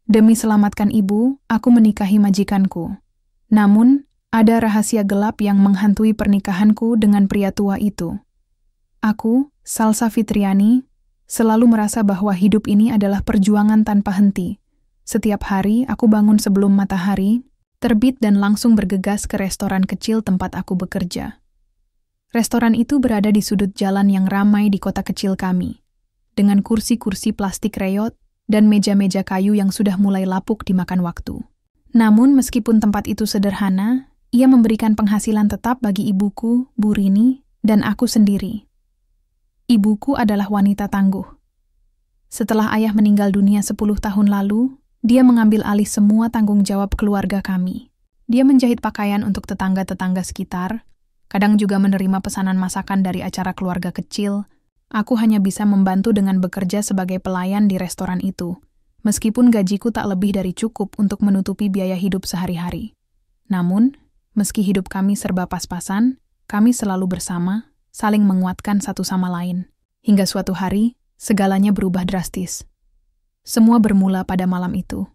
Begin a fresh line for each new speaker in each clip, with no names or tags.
Demi selamatkan ibu, aku menikahi majikanku. Namun, ada rahasia gelap yang menghantui pernikahanku dengan pria tua itu. Aku, Salsa Fitriani, selalu merasa bahwa hidup ini adalah perjuangan tanpa henti. Setiap hari aku bangun sebelum matahari terbit dan langsung bergegas ke restoran kecil tempat aku bekerja. Restoran itu berada di sudut jalan yang ramai di kota kecil kami, dengan kursi-kursi plastik reyot dan meja-meja kayu yang sudah mulai lapuk dimakan waktu. Namun meskipun tempat itu sederhana, ia memberikan penghasilan tetap bagi ibuku, Bu Rini, dan aku sendiri. Ibuku adalah wanita tangguh. Setelah ayah meninggal dunia 10 tahun lalu, dia mengambil alih semua tanggung jawab keluarga kami. Dia menjahit pakaian untuk tetangga-tetangga sekitar, kadang juga menerima pesanan masakan dari acara keluarga kecil. Aku hanya bisa membantu dengan bekerja sebagai pelayan di restoran itu, meskipun gajiku tak lebih dari cukup untuk menutupi biaya hidup sehari-hari. Namun, meski hidup kami serba pas-pasan, kami selalu bersama, saling menguatkan satu sama lain. Hingga suatu hari, segalanya berubah drastis. Semua bermula pada malam itu.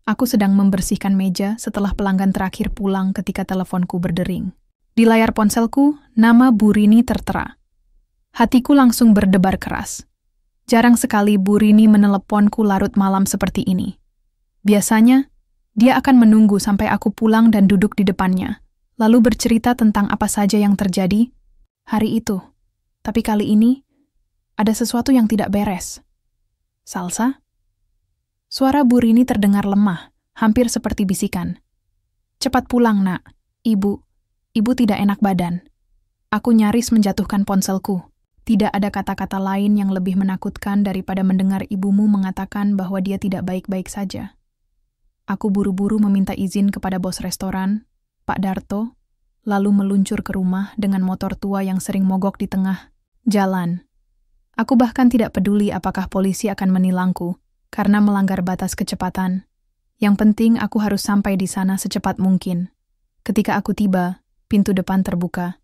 Aku sedang membersihkan meja setelah pelanggan terakhir pulang ketika teleponku berdering. Di layar ponselku, nama Bu Rini tertera. Hatiku langsung berdebar keras. Jarang sekali Bu Rini meneleponku larut malam seperti ini. Biasanya, dia akan menunggu sampai aku pulang dan duduk di depannya, lalu bercerita tentang apa saja yang terjadi hari itu. Tapi kali ini, ada sesuatu yang tidak beres. Salsa? Suara Bu Rini terdengar lemah, hampir seperti bisikan. Cepat pulang, nak. Ibu tidak enak badan. Aku nyaris menjatuhkan ponselku. Tidak ada kata-kata lain yang lebih menakutkan daripada mendengar ibumu mengatakan bahwa dia tidak baik-baik saja. Aku buru-buru meminta izin kepada bos restoran, Pak Darto, lalu meluncur ke rumah dengan motor tua yang sering mogok di tengah jalan. Aku bahkan tidak peduli apakah polisi akan menilangku karena melanggar batas kecepatan. Yang penting aku harus sampai di sana secepat mungkin. Ketika aku tiba, pintu depan terbuka.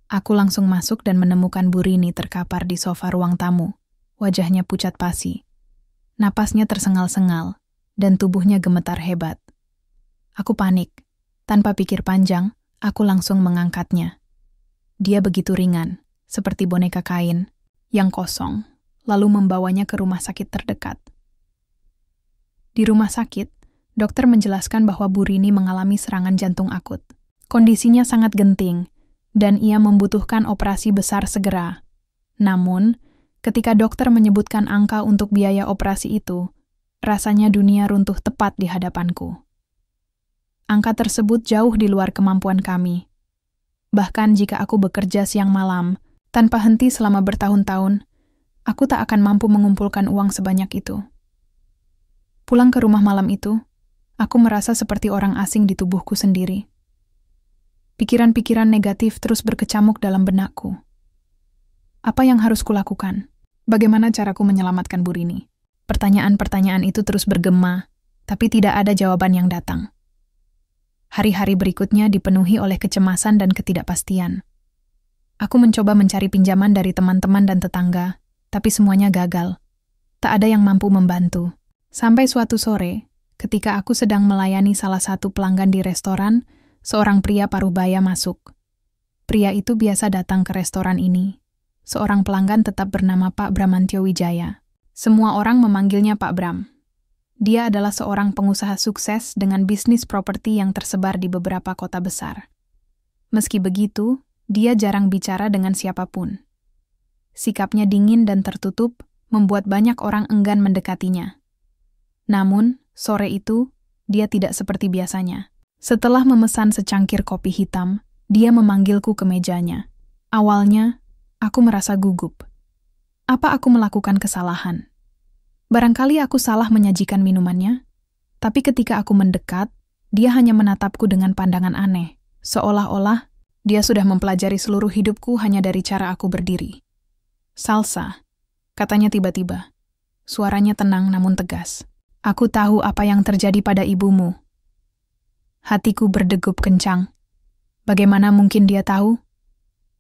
Aku langsung masuk dan menemukan Bu Rini terkapar di sofa ruang tamu. Wajahnya pucat pasi. Napasnya tersengal-sengal dan tubuhnya gemetar hebat. Aku panik. Tanpa pikir panjang, aku langsung mengangkatnya. Dia begitu ringan, seperti boneka kain, yang kosong, lalu membawanya ke rumah sakit terdekat. Di rumah sakit, dokter menjelaskan bahwa Bu Rini mengalami serangan jantung akut. Kondisinya sangat genting, dan ia membutuhkan operasi besar segera. Namun, ketika dokter menyebutkan angka untuk biaya operasi itu, rasanya dunia runtuh tepat di hadapanku. Angka tersebut jauh di luar kemampuan kami. Bahkan jika aku bekerja siang malam, tanpa henti selama bertahun-tahun, aku tak akan mampu mengumpulkan uang sebanyak itu. Pulang ke rumah malam itu, aku merasa seperti orang asing di tubuhku sendiri. Pikiran-pikiran negatif terus berkecamuk dalam benakku. Apa yang harus kulakukan? Bagaimana caraku menyelamatkan Bu Rini? Pertanyaan-pertanyaan itu terus bergema, tapi tidak ada jawaban yang datang. Hari-hari berikutnya dipenuhi oleh kecemasan dan ketidakpastian. Aku mencoba mencari pinjaman dari teman-teman dan tetangga, tapi semuanya gagal. Tak ada yang mampu membantu. Sampai suatu sore, ketika aku sedang melayani salah satu pelanggan di restoran, seorang pria parubaya masuk. Pria itu biasa datang ke restoran ini. Seorang pelanggan tetap bernama Pak Bramantyo Wijaya. Semua orang memanggilnya Pak Bram. Dia adalah seorang pengusaha sukses dengan bisnis properti yang tersebar di beberapa kota besar. Meski begitu, dia jarang bicara dengan siapapun. Sikapnya dingin dan tertutup, membuat banyak orang enggan mendekatinya. Namun, sore itu, dia tidak seperti biasanya. Setelah memesan secangkir kopi hitam, dia memanggilku ke mejanya. Awalnya, aku merasa gugup. Apa aku melakukan kesalahan? Barangkali aku salah menyajikan minumannya, tapi ketika aku mendekat, dia hanya menatapku dengan pandangan aneh, seolah-olah dia sudah mempelajari seluruh hidupku hanya dari cara aku berdiri. Salsa, katanya tiba-tiba. Suaranya tenang namun tegas. Aku tahu apa yang terjadi pada ibumu. Hatiku berdegup kencang. Bagaimana mungkin dia tahu?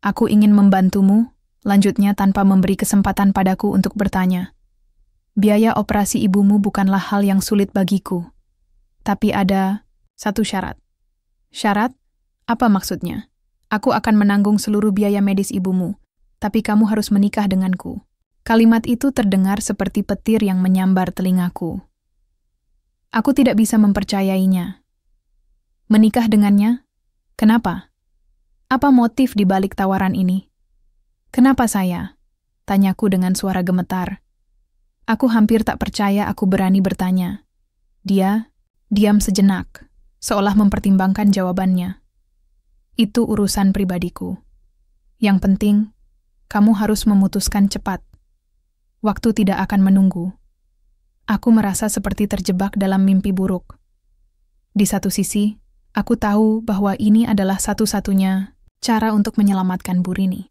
Aku ingin membantumu, lanjutnya tanpa memberi kesempatan padaku untuk bertanya. Biaya operasi ibumu bukanlah hal yang sulit bagiku. Tapi ada satu syarat. Syarat? Apa maksudnya? Aku akan menanggung seluruh biaya medis ibumu, tapi kamu harus menikah denganku. Kalimat itu terdengar seperti petir yang menyambar telingaku. Aku tidak bisa mempercayainya. Menikah dengannya? Kenapa? Apa motif di balik tawaran ini? Kenapa saya? Tanyaku dengan suara gemetar. Aku hampir tak percaya aku berani bertanya. Dia diam sejenak, seolah mempertimbangkan jawabannya. Itu urusan pribadiku. Yang penting, kamu harus memutuskan cepat. Waktu tidak akan menunggu. Aku merasa seperti terjebak dalam mimpi buruk. Di satu sisi, aku tahu bahwa ini adalah satu-satunya cara untuk menyelamatkan Burini.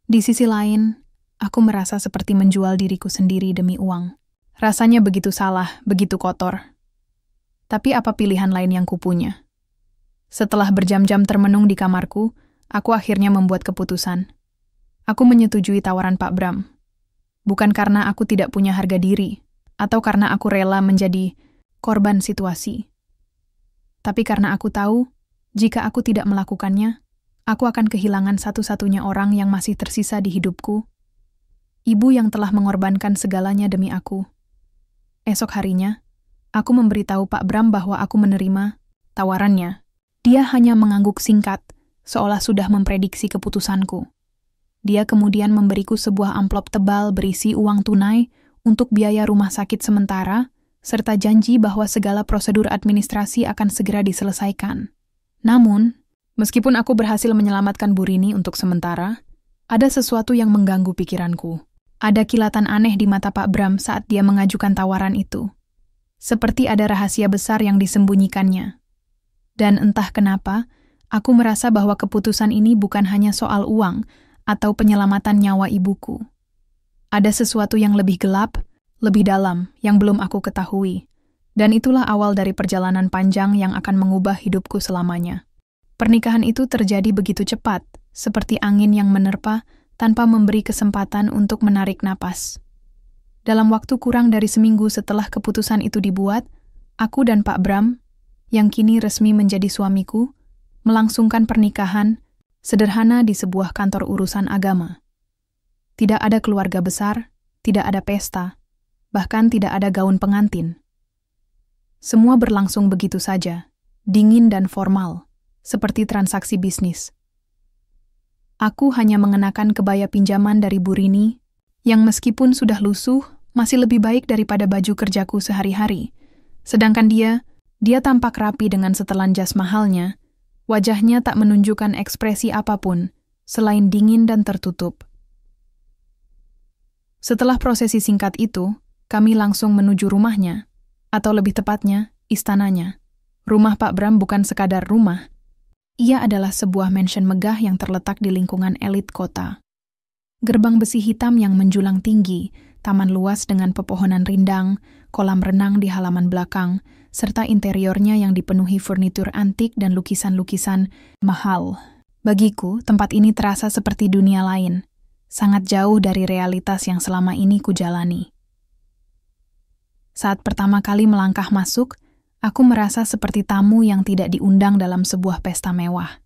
Di sisi lain, aku merasa seperti menjual diriku sendiri demi uang. Rasanya begitu salah, begitu kotor. Tapi apa pilihan lain yang kupunya? Setelah berjam-jam termenung di kamarku, aku akhirnya membuat keputusan. Aku menyetujui tawaran Pak Bram. Bukan karena aku tidak punya harga diri, atau karena aku rela menjadi korban situasi. Tapi karena aku tahu, jika aku tidak melakukannya, aku akan kehilangan satu-satunya orang yang masih tersisa di hidupku. Ibu yang telah mengorbankan segalanya demi aku. Esok harinya, aku memberitahu Pak Bram bahwa aku menerima tawarannya. Dia hanya mengangguk singkat, seolah sudah memprediksi keputusanku. Dia kemudian memberiku sebuah amplop tebal berisi uang tunai untuk biaya rumah sakit sementara, serta janji bahwa segala prosedur administrasi akan segera diselesaikan. Namun, meskipun aku berhasil menyelamatkan Burini untuk sementara, ada sesuatu yang mengganggu pikiranku. Ada kilatan aneh di mata Pak Bram saat dia mengajukan tawaran itu. Seperti ada rahasia besar yang disembunyikannya. Dan entah kenapa, aku merasa bahwa keputusan ini bukan hanya soal uang atau penyelamatan nyawa ibuku. Ada sesuatu yang lebih gelap, lebih dalam, yang belum aku ketahui. Dan itulah awal dari perjalanan panjang yang akan mengubah hidupku selamanya. Pernikahan itu terjadi begitu cepat, seperti angin yang menerpa tanpa memberi kesempatan untuk menarik napas. Dalam waktu kurang dari seminggu setelah keputusan itu dibuat, aku dan Pak Bram, yang kini resmi menjadi suamiku, melangsungkan pernikahan sederhana di sebuah kantor urusan agama. Tidak ada keluarga besar, tidak ada pesta, bahkan tidak ada gaun pengantin. Semua berlangsung begitu saja, dingin dan formal, seperti transaksi bisnis. Aku hanya mengenakan kebaya pinjaman dari Burini, yang meskipun sudah lusuh, masih lebih baik daripada baju kerjaku sehari-hari. Sedangkan dia tampak rapi dengan setelan jas mahalnya, wajahnya tak menunjukkan ekspresi apapun, selain dingin dan tertutup. Setelah prosesi singkat itu, kami langsung menuju rumahnya, atau lebih tepatnya, istananya. Rumah Pak Bram bukan sekadar rumah. Ia adalah sebuah mansion megah yang terletak di lingkungan elit kota. Gerbang besi hitam yang menjulang tinggi, taman luas dengan pepohonan rindang, kolam renang di halaman belakang, serta interiornya yang dipenuhi furnitur antik dan lukisan-lukisan mahal. Bagiku, tempat ini terasa seperti dunia lain, sangat jauh dari realitas yang selama ini kujalani. Saat pertama kali melangkah masuk, aku merasa seperti tamu yang tidak diundang dalam sebuah pesta mewah.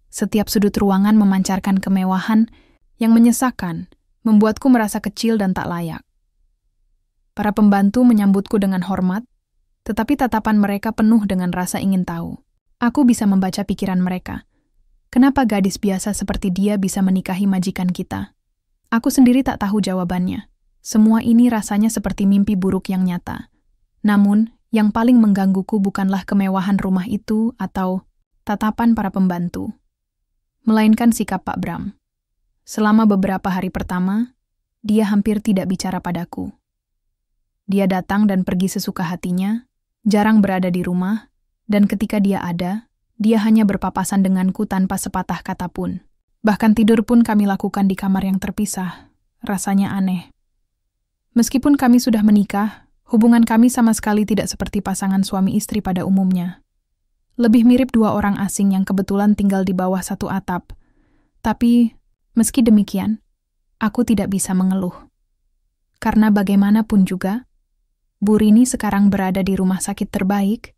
Setiap sudut ruangan memancarkan kemewahan yang menyesakkan, membuatku merasa kecil dan tak layak. Para pembantu menyambutku dengan hormat, tetapi tatapan mereka penuh dengan rasa ingin tahu. Aku bisa membaca pikiran mereka. Kenapa gadis biasa seperti dia bisa menikahi majikan kita? Aku sendiri tak tahu jawabannya. Semua ini rasanya seperti mimpi buruk yang nyata. Namun, yang paling menggangguku bukanlah kemewahan rumah itu atau tatapan para pembantu, melainkan sikap Pak Bram. Selama beberapa hari pertama, dia hampir tidak bicara padaku. Dia datang dan pergi sesuka hatinya, jarang berada di rumah, dan ketika dia ada, dia hanya berpapasan denganku tanpa sepatah kata pun. Bahkan tidur pun kami lakukan di kamar yang terpisah. Rasanya aneh. Meskipun kami sudah menikah, hubungan kami sama sekali tidak seperti pasangan suami istri pada umumnya. Lebih mirip dua orang asing yang kebetulan tinggal di bawah satu atap. Tapi, meski demikian, aku tidak bisa mengeluh. Karena bagaimanapun juga, Bu Rini sekarang berada di rumah sakit terbaik,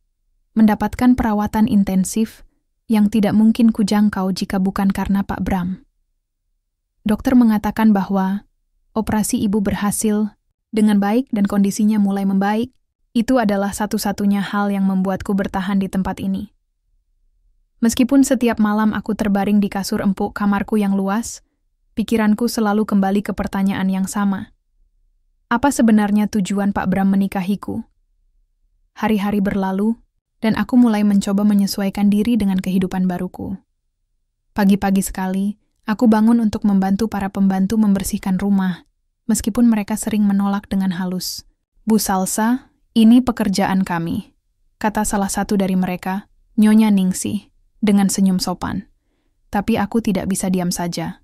mendapatkan perawatan intensif yang tidak mungkin kujangkau jika bukan karena Pak Bram. Dokter mengatakan bahwa operasi ibu berhasil dengan baik dan kondisinya mulai membaik. Itu adalah satu-satunya hal yang membuatku bertahan di tempat ini. Meskipun setiap malam aku terbaring di kasur empuk kamarku yang luas, pikiranku selalu kembali ke pertanyaan yang sama. Apa sebenarnya tujuan Pak Bram menikahiku? Hari-hari berlalu, dan aku mulai mencoba menyesuaikan diri dengan kehidupan baruku. Pagi-pagi sekali, aku bangun untuk membantu para pembantu membersihkan rumah, meskipun mereka sering menolak dengan halus. "Bu Salsa, ini pekerjaan kami," kata salah satu dari mereka, Nyonya Ningsih, dengan senyum sopan. Tapi aku tidak bisa diam saja.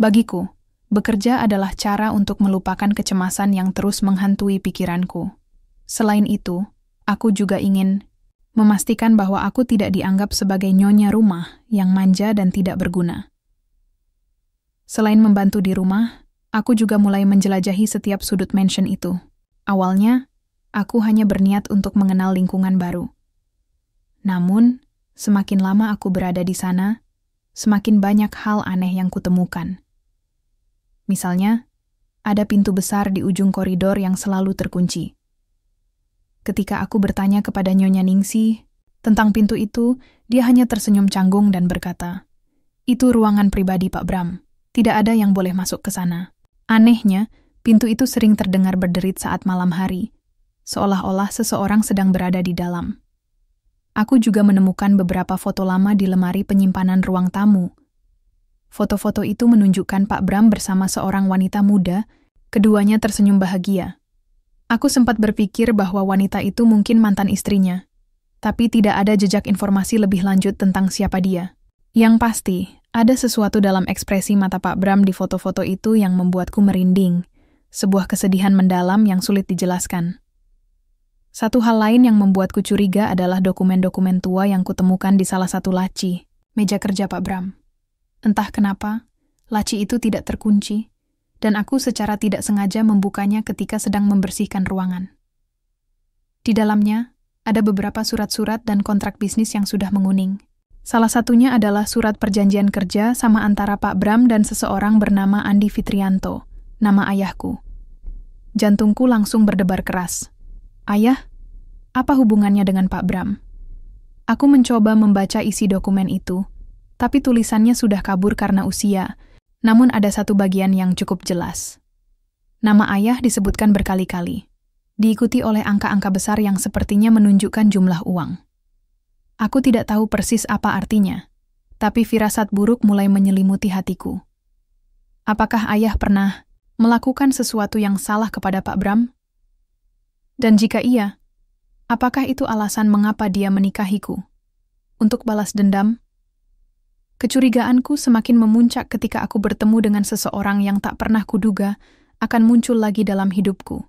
Bagiku, bekerja adalah cara untuk melupakan kecemasan yang terus menghantui pikiranku. Selain itu, aku juga ingin memastikan bahwa aku tidak dianggap sebagai nyonya rumah yang manja dan tidak berguna. Selain membantu di rumah, aku juga mulai menjelajahi setiap sudut mansion itu. Awalnya, aku hanya berniat untuk mengenal lingkungan baru. Namun, semakin lama aku berada di sana, semakin banyak hal aneh yang kutemukan. Misalnya, ada pintu besar di ujung koridor yang selalu terkunci. Ketika aku bertanya kepada Nyonya Ningsih tentang pintu itu, dia hanya tersenyum canggung dan berkata, "Itu ruangan pribadi Pak Bram. Tidak ada yang boleh masuk ke sana." Anehnya, pintu itu sering terdengar berderit saat malam hari, seolah-olah seseorang sedang berada di dalam. Aku juga menemukan beberapa foto lama di lemari penyimpanan ruang tamu. Foto-foto itu menunjukkan Pak Bram bersama seorang wanita muda, keduanya tersenyum bahagia. Aku sempat berpikir bahwa wanita itu mungkin mantan istrinya, tapi tidak ada jejak informasi lebih lanjut tentang siapa dia. Yang pasti, ada sesuatu dalam ekspresi mata Pak Bram di foto-foto itu yang membuatku merinding, sebuah kesedihan mendalam yang sulit dijelaskan. Satu hal lain yang membuatku curiga adalah dokumen-dokumen tua yang kutemukan di salah satu laci, meja kerja Pak Bram. Entah kenapa, laci itu tidak terkunci, dan aku secara tidak sengaja membukanya ketika sedang membersihkan ruangan. Di dalamnya, ada beberapa surat-surat dan kontrak bisnis yang sudah menguning. Salah satunya adalah surat perjanjian kerja sama antara Pak Bram dan seseorang bernama Andi Fitrianto, nama ayahku. Jantungku langsung berdebar keras. "Ayah, apa hubungannya dengan Pak Bram?" Aku mencoba membaca isi dokumen itu, tapi tulisannya sudah kabur karena usia, namun ada satu bagian yang cukup jelas. Nama ayah disebutkan berkali-kali, diikuti oleh angka-angka besar yang sepertinya menunjukkan jumlah uang. Aku tidak tahu persis apa artinya, tapi firasat buruk mulai menyelimuti hatiku. Apakah ayah pernah melakukan sesuatu yang salah kepada Pak Bram? Dan jika iya, apakah itu alasan mengapa dia menikahiku? Untuk balas dendam? Kecurigaanku semakin memuncak ketika aku bertemu dengan seseorang yang tak pernah kuduga akan muncul lagi dalam hidupku.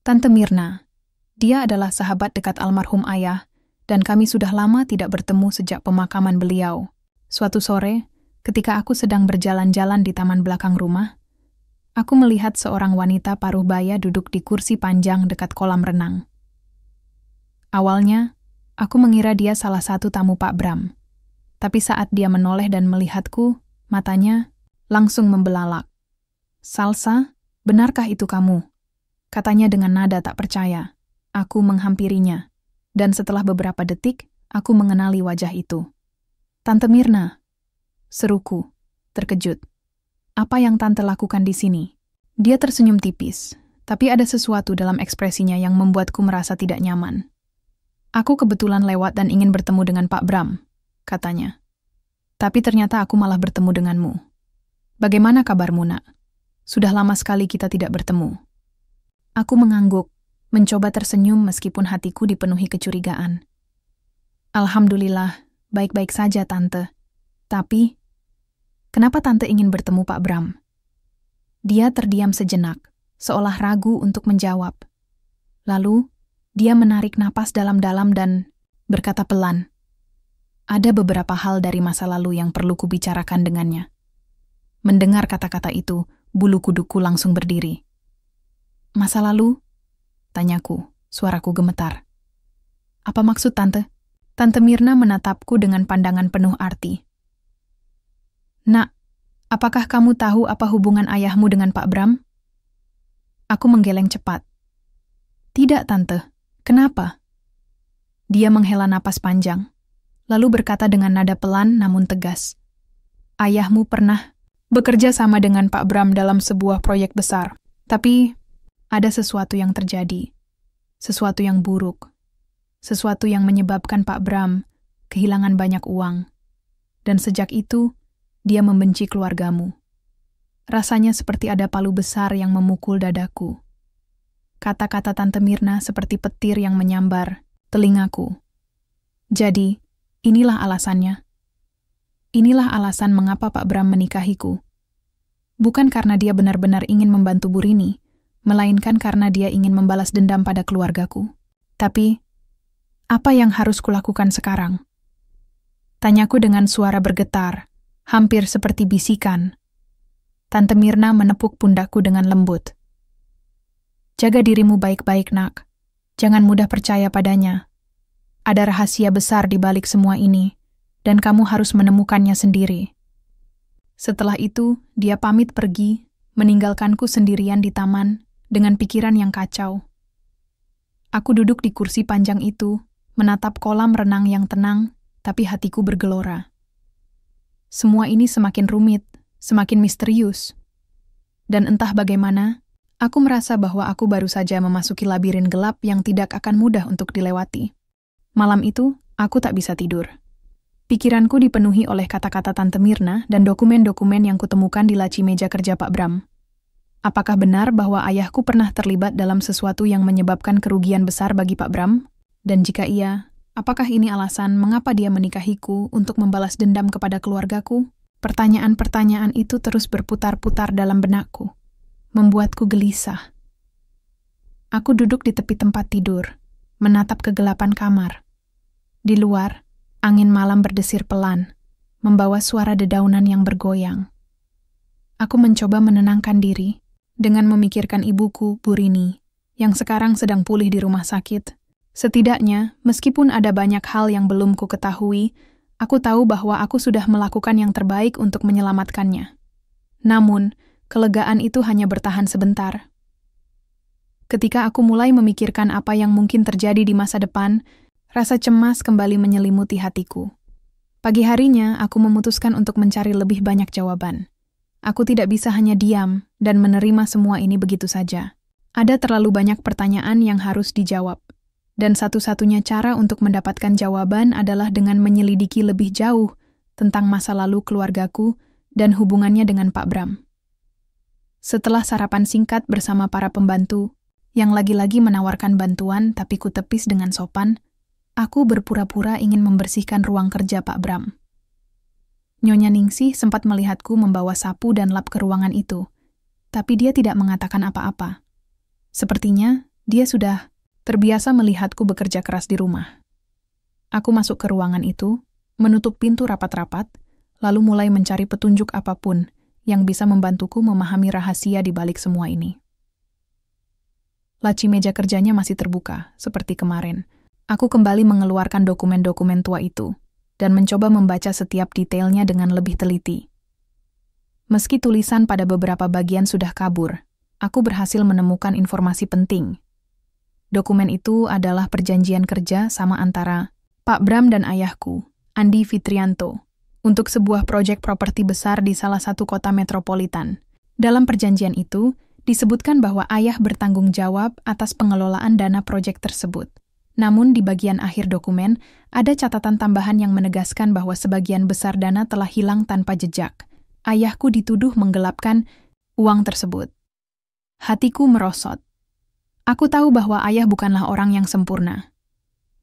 Tante Mirna. Dia adalah sahabat dekat almarhum ayah, dan kami sudah lama tidak bertemu sejak pemakaman beliau. Suatu sore, ketika aku sedang berjalan-jalan di taman belakang rumah, aku melihat seorang wanita paruh baya duduk di kursi panjang dekat kolam renang. Awalnya, aku mengira dia salah satu tamu Pak Bram. Tapi saat dia menoleh dan melihatku, matanya langsung membelalak. "Salsa, benarkah itu kamu?" Katanya dengan nada tak percaya. Aku menghampirinya, dan setelah beberapa detik, aku mengenali wajah itu. "Tante Mirna," seruku, terkejut. "Apa yang Tante lakukan di sini?" Dia tersenyum tipis, tapi ada sesuatu dalam ekspresinya yang membuatku merasa tidak nyaman. "Aku kebetulan lewat dan ingin bertemu dengan Pak Bram," katanya. "Tapi ternyata aku malah bertemu denganmu. Bagaimana kabarmu, Nak? Sudah lama sekali kita tidak bertemu." Aku mengangguk, mencoba tersenyum meskipun hatiku dipenuhi kecurigaan. "Alhamdulillah, baik-baik saja, Tante. Tapi, kenapa Tante ingin bertemu Pak Bram?" Dia terdiam sejenak, seolah ragu untuk menjawab. Lalu, dia menarik napas dalam-dalam dan berkata pelan, "Ada beberapa hal dari masa lalu yang perlu kubicarakan dengannya." Mendengar kata-kata itu, bulu kuduku langsung berdiri. Masa lalu? Tanyaku, suaraku gemetar. Apa maksud Tante? Tante Mirna menatapku dengan pandangan penuh arti. Nak, apakah kamu tahu apa hubungan ayahmu dengan Pak Bram? Aku menggeleng cepat. Tidak, Tante. Kenapa? Dia menghela napas panjang, lalu berkata dengan nada pelan namun tegas. Ayahmu pernah bekerja sama dengan Pak Bram dalam sebuah proyek besar, tapi ada sesuatu yang terjadi, sesuatu yang buruk, sesuatu yang menyebabkan Pak Bram kehilangan banyak uang, dan sejak itu dia membenci keluargamu. Rasanya seperti ada palu besar yang memukul dadaku. Kata-kata Tante Mirna seperti petir yang menyambar telingaku. Jadi, inilah alasannya. Inilah alasan mengapa Pak Bram menikahiku. Bukan karena dia benar-benar ingin membantu Bu Rini, melainkan karena dia ingin membalas dendam pada keluargaku. Tapi, apa yang harus kulakukan sekarang? Tanyaku dengan suara bergetar, hampir seperti bisikan. Tante Mirna menepuk pundakku dengan lembut. Jaga dirimu baik-baik, Nak. Jangan mudah percaya padanya. Ada rahasia besar di balik semua ini, dan kamu harus menemukannya sendiri. Setelah itu, dia pamit pergi, meninggalkanku sendirian di taman dengan pikiran yang kacau. Aku duduk di kursi panjang itu, menatap kolam renang yang tenang, tapi hatiku bergelora. Semua ini semakin rumit, semakin misterius. Dan entah bagaimana, aku merasa bahwa aku baru saja memasuki labirin gelap yang tidak akan mudah untuk dilewati. Malam itu, aku tak bisa tidur. Pikiranku dipenuhi oleh kata-kata Tante Mirna dan dokumen-dokumen yang kutemukan di laci meja kerja Pak Bram. Apakah benar bahwa ayahku pernah terlibat dalam sesuatu yang menyebabkan kerugian besar bagi Pak Bram? Dan jika iya, apakah ini alasan mengapa dia menikahiku untuk membalas dendam kepada keluargaku? Pertanyaan-pertanyaan itu terus berputar-putar dalam benakku, membuatku gelisah. Aku duduk di tepi tempat tidur, menatap kegelapan kamar. Di luar, angin malam berdesir pelan, membawa suara dedaunan yang bergoyang. Aku mencoba menenangkan diri dengan memikirkan ibuku, Bu Rini, yang sekarang sedang pulih di rumah sakit. Setidaknya, meskipun ada banyak hal yang belum ku ketahui, aku tahu bahwa aku sudah melakukan yang terbaik untuk menyelamatkannya. Namun, kelegaan itu hanya bertahan sebentar. Ketika aku mulai memikirkan apa yang mungkin terjadi di masa depan, rasa cemas kembali menyelimuti hatiku. Pagi harinya, aku memutuskan untuk mencari lebih banyak jawaban. Aku tidak bisa hanya diam dan menerima semua ini begitu saja. Ada terlalu banyak pertanyaan yang harus dijawab. Dan satu-satunya cara untuk mendapatkan jawaban adalah dengan menyelidiki lebih jauh tentang masa lalu keluargaku dan hubungannya dengan Pak Bram. Setelah sarapan singkat bersama para pembantu, yang lagi-lagi menawarkan bantuan tapi kutepis dengan sopan, aku berpura-pura ingin membersihkan ruang kerja Pak Bram. Nyonya Ningsih sempat melihatku membawa sapu dan lap ke ruangan itu, tapi dia tidak mengatakan apa-apa. Sepertinya dia sudah terbiasa melihatku bekerja keras di rumah. Aku masuk ke ruangan itu, menutup pintu rapat-rapat, lalu mulai mencari petunjuk apapun yang bisa membantuku memahami rahasia di balik semua ini. Laci meja kerjanya masih terbuka, seperti kemarin. Aku kembali mengeluarkan dokumen-dokumen tua itu, dan mencoba membaca setiap detailnya dengan lebih teliti. Meski tulisan pada beberapa bagian sudah kabur, aku berhasil menemukan informasi penting. Dokumen itu adalah perjanjian kerja sama antara Pak Bram dan ayahku, Andi Fitrianto, untuk sebuah proyek properti besar di salah satu kota metropolitan. Dalam perjanjian itu, disebutkan bahwa ayah bertanggung jawab atas pengelolaan dana proyek tersebut. Namun di bagian akhir dokumen, ada catatan tambahan yang menegaskan bahwa sebagian besar dana telah hilang tanpa jejak. Ayahku dituduh menggelapkan uang tersebut. Hatiku merosot. Aku tahu bahwa ayah bukanlah orang yang sempurna.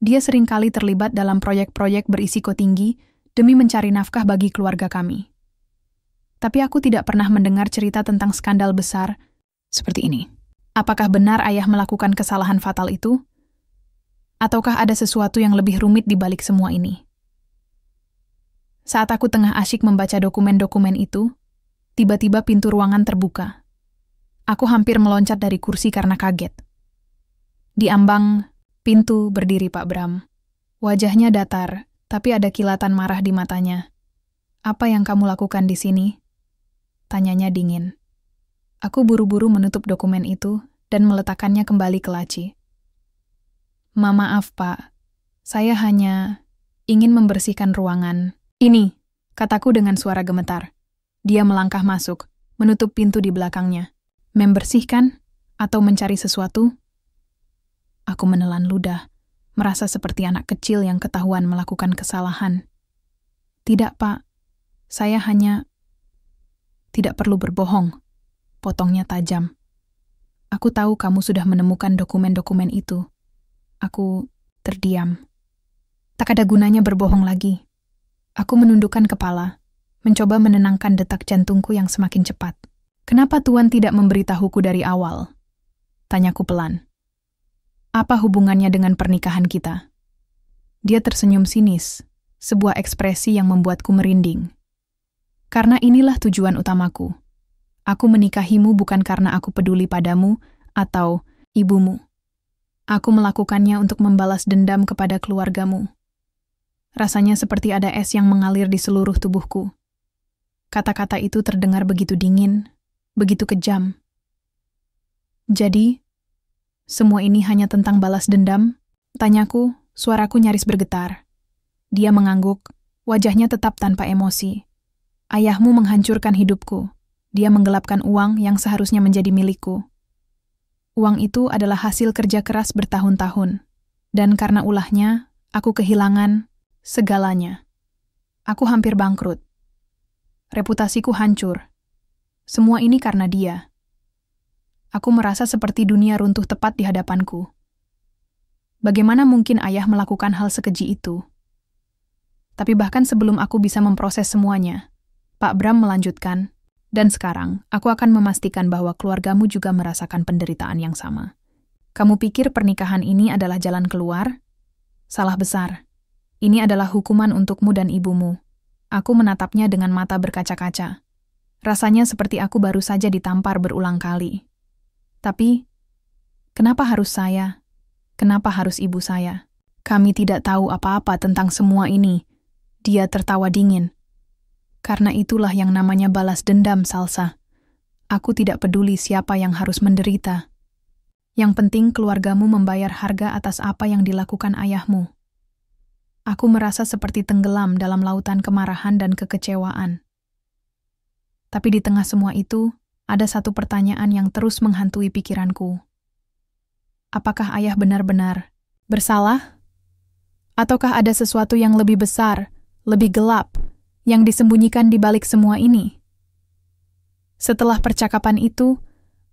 Dia seringkali terlibat dalam proyek-proyek berisiko tinggi demi mencari nafkah bagi keluarga kami. Tapi aku tidak pernah mendengar cerita tentang skandal besar seperti ini. Apakah benar ayah melakukan kesalahan fatal itu? Ataukah ada sesuatu yang lebih rumit di balik semua ini? Saat aku tengah asyik membaca dokumen-dokumen itu, tiba-tiba pintu ruangan terbuka. Aku hampir meloncat dari kursi karena kaget. Di ambang pintu berdiri Pak Bram. Wajahnya datar, tapi ada kilatan marah di matanya. "Apa yang kamu lakukan di sini?" Tanyanya dingin. Aku buru-buru menutup dokumen itu dan meletakkannya kembali ke laci. "Maaf, Pak. Saya hanya ingin membersihkan ruangan." "Ini," kataku dengan suara gemetar. Dia melangkah masuk, menutup pintu di belakangnya. "Membersihkan atau mencari sesuatu?" Aku menelan ludah, merasa seperti anak kecil yang ketahuan melakukan kesalahan. "Tidak, Pak. Saya hanya..." "Tidak perlu berbohong," potongnya tajam. "Aku tahu kamu sudah menemukan dokumen-dokumen itu." Aku terdiam. Tak ada gunanya berbohong lagi. Aku menundukkan kepala, mencoba menenangkan detak jantungku yang semakin cepat. "Kenapa Tuan tidak memberitahuku dari awal?" Tanyaku pelan. "Apa hubungannya dengan pernikahan kita?" Dia tersenyum sinis, sebuah ekspresi yang membuatku merinding. "Karena inilah tujuan utamaku. Aku menikahimu bukan karena aku peduli padamu atau ibumu. Aku melakukannya untuk membalas dendam kepada keluargamu." Rasanya seperti ada es yang mengalir di seluruh tubuhku. Kata-kata itu terdengar begitu dingin, begitu kejam. "Jadi, semua ini hanya tentang balas dendam?" Tanyaku, suaraku nyaris bergetar. Dia mengangguk, wajahnya tetap tanpa emosi. "Ayahmu menghancurkan hidupku. Dia menggelapkan uang yang seharusnya menjadi milikku. Uang itu adalah hasil kerja keras bertahun-tahun. Dan karena ulahnya, aku kehilangan segalanya. Aku hampir bangkrut. Reputasiku hancur. Semua ini karena dia." Aku merasa seperti dunia runtuh tepat di hadapanku. Bagaimana mungkin ayah melakukan hal sekeji itu? Tapi bahkan sebelum aku bisa memproses semuanya, Pak Bram melanjutkan, "Dan sekarang, aku akan memastikan bahwa keluargamu juga merasakan penderitaan yang sama. Kamu pikir pernikahan ini adalah jalan keluar? Salah besar. Ini adalah hukuman untukmu dan ibumu." Aku menatapnya dengan mata berkaca-kaca. Rasanya seperti aku baru saja ditampar berulang kali. Tapi, kenapa harus saya? Kenapa harus ibu saya? "Kami tidak tahu apa-apa tentang semua ini." Dia tertawa dingin. "Karena itulah yang namanya balas dendam, Salsa. Aku tidak peduli siapa yang harus menderita. Yang penting keluargamu membayar harga atas apa yang dilakukan ayahmu." Aku merasa seperti tenggelam dalam lautan kemarahan dan kekecewaan. Tapi di tengah semua itu, ada satu pertanyaan yang terus menghantui pikiranku. Apakah ayah benar-benar bersalah? Ataukah ada sesuatu yang lebih besar, lebih gelap, yang disembunyikan di balik semua ini? Setelah percakapan itu,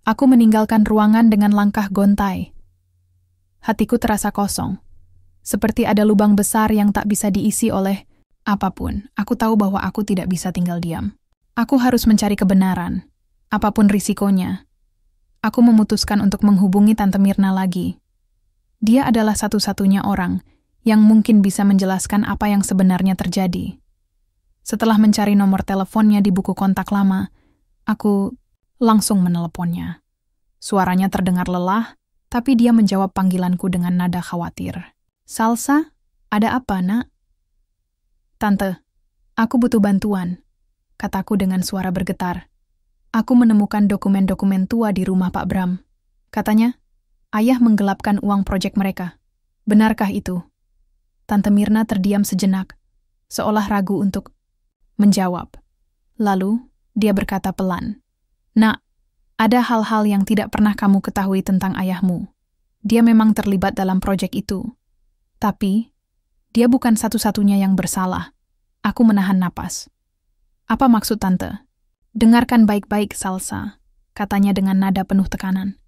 aku meninggalkan ruangan dengan langkah gontai. Hatiku terasa kosong, seperti ada lubang besar yang tak bisa diisi oleh apapun. Aku tahu bahwa aku tidak bisa tinggal diam. Aku harus mencari kebenaran. Apapun risikonya, aku memutuskan untuk menghubungi Tante Mirna lagi. Dia adalah satu-satunya orang yang mungkin bisa menjelaskan apa yang sebenarnya terjadi. Setelah mencari nomor teleponnya di buku kontak lama, aku langsung meneleponnya. Suaranya terdengar lelah, tapi dia menjawab panggilanku dengan nada khawatir. "Salsa, ada apa, Nak?" "Tante, aku butuh bantuan," kataku dengan suara bergetar. "Aku menemukan dokumen-dokumen tua di rumah Pak Bram. Katanya, ayah menggelapkan uang proyek mereka. Benarkah itu?" Tante Mirna terdiam sejenak, seolah ragu untuk menjawab. Lalu, dia berkata pelan, "Nak, ada hal-hal yang tidak pernah kamu ketahui tentang ayahmu. Dia memang terlibat dalam proyek itu. Tapi, dia bukan satu-satunya yang bersalah." Aku menahan napas. "Apa maksud Tante?" "Dengarkan baik-baik, Salsa," katanya dengan nada penuh tekanan.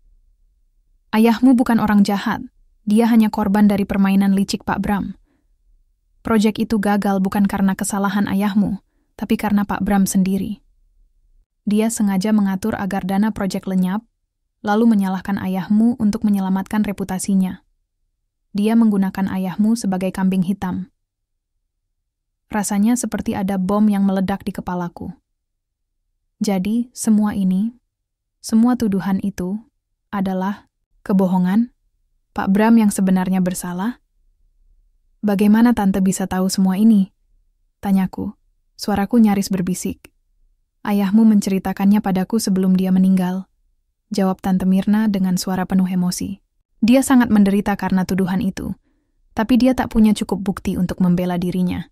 "Ayahmu bukan orang jahat. Dia hanya korban dari permainan licik Pak Bram. Proyek itu gagal bukan karena kesalahan ayahmu, tapi karena Pak Bram sendiri. Dia sengaja mengatur agar dana proyek lenyap, lalu menyalahkan ayahmu untuk menyelamatkan reputasinya. Dia menggunakan ayahmu sebagai kambing hitam." Rasanya seperti ada bom yang meledak di kepalaku. Jadi, semua ini, semua tuduhan itu adalah kebohongan? Pak Bram yang sebenarnya bersalah? Bagaimana Tante bisa tahu semua ini? Tanyaku. Suaraku nyaris berbisik. Ayahmu menceritakannya padaku sebelum dia meninggal. Jawab Tante Mirna dengan suara penuh emosi. Dia sangat menderita karena tuduhan itu. Tapi dia tak punya cukup bukti untuk membela dirinya.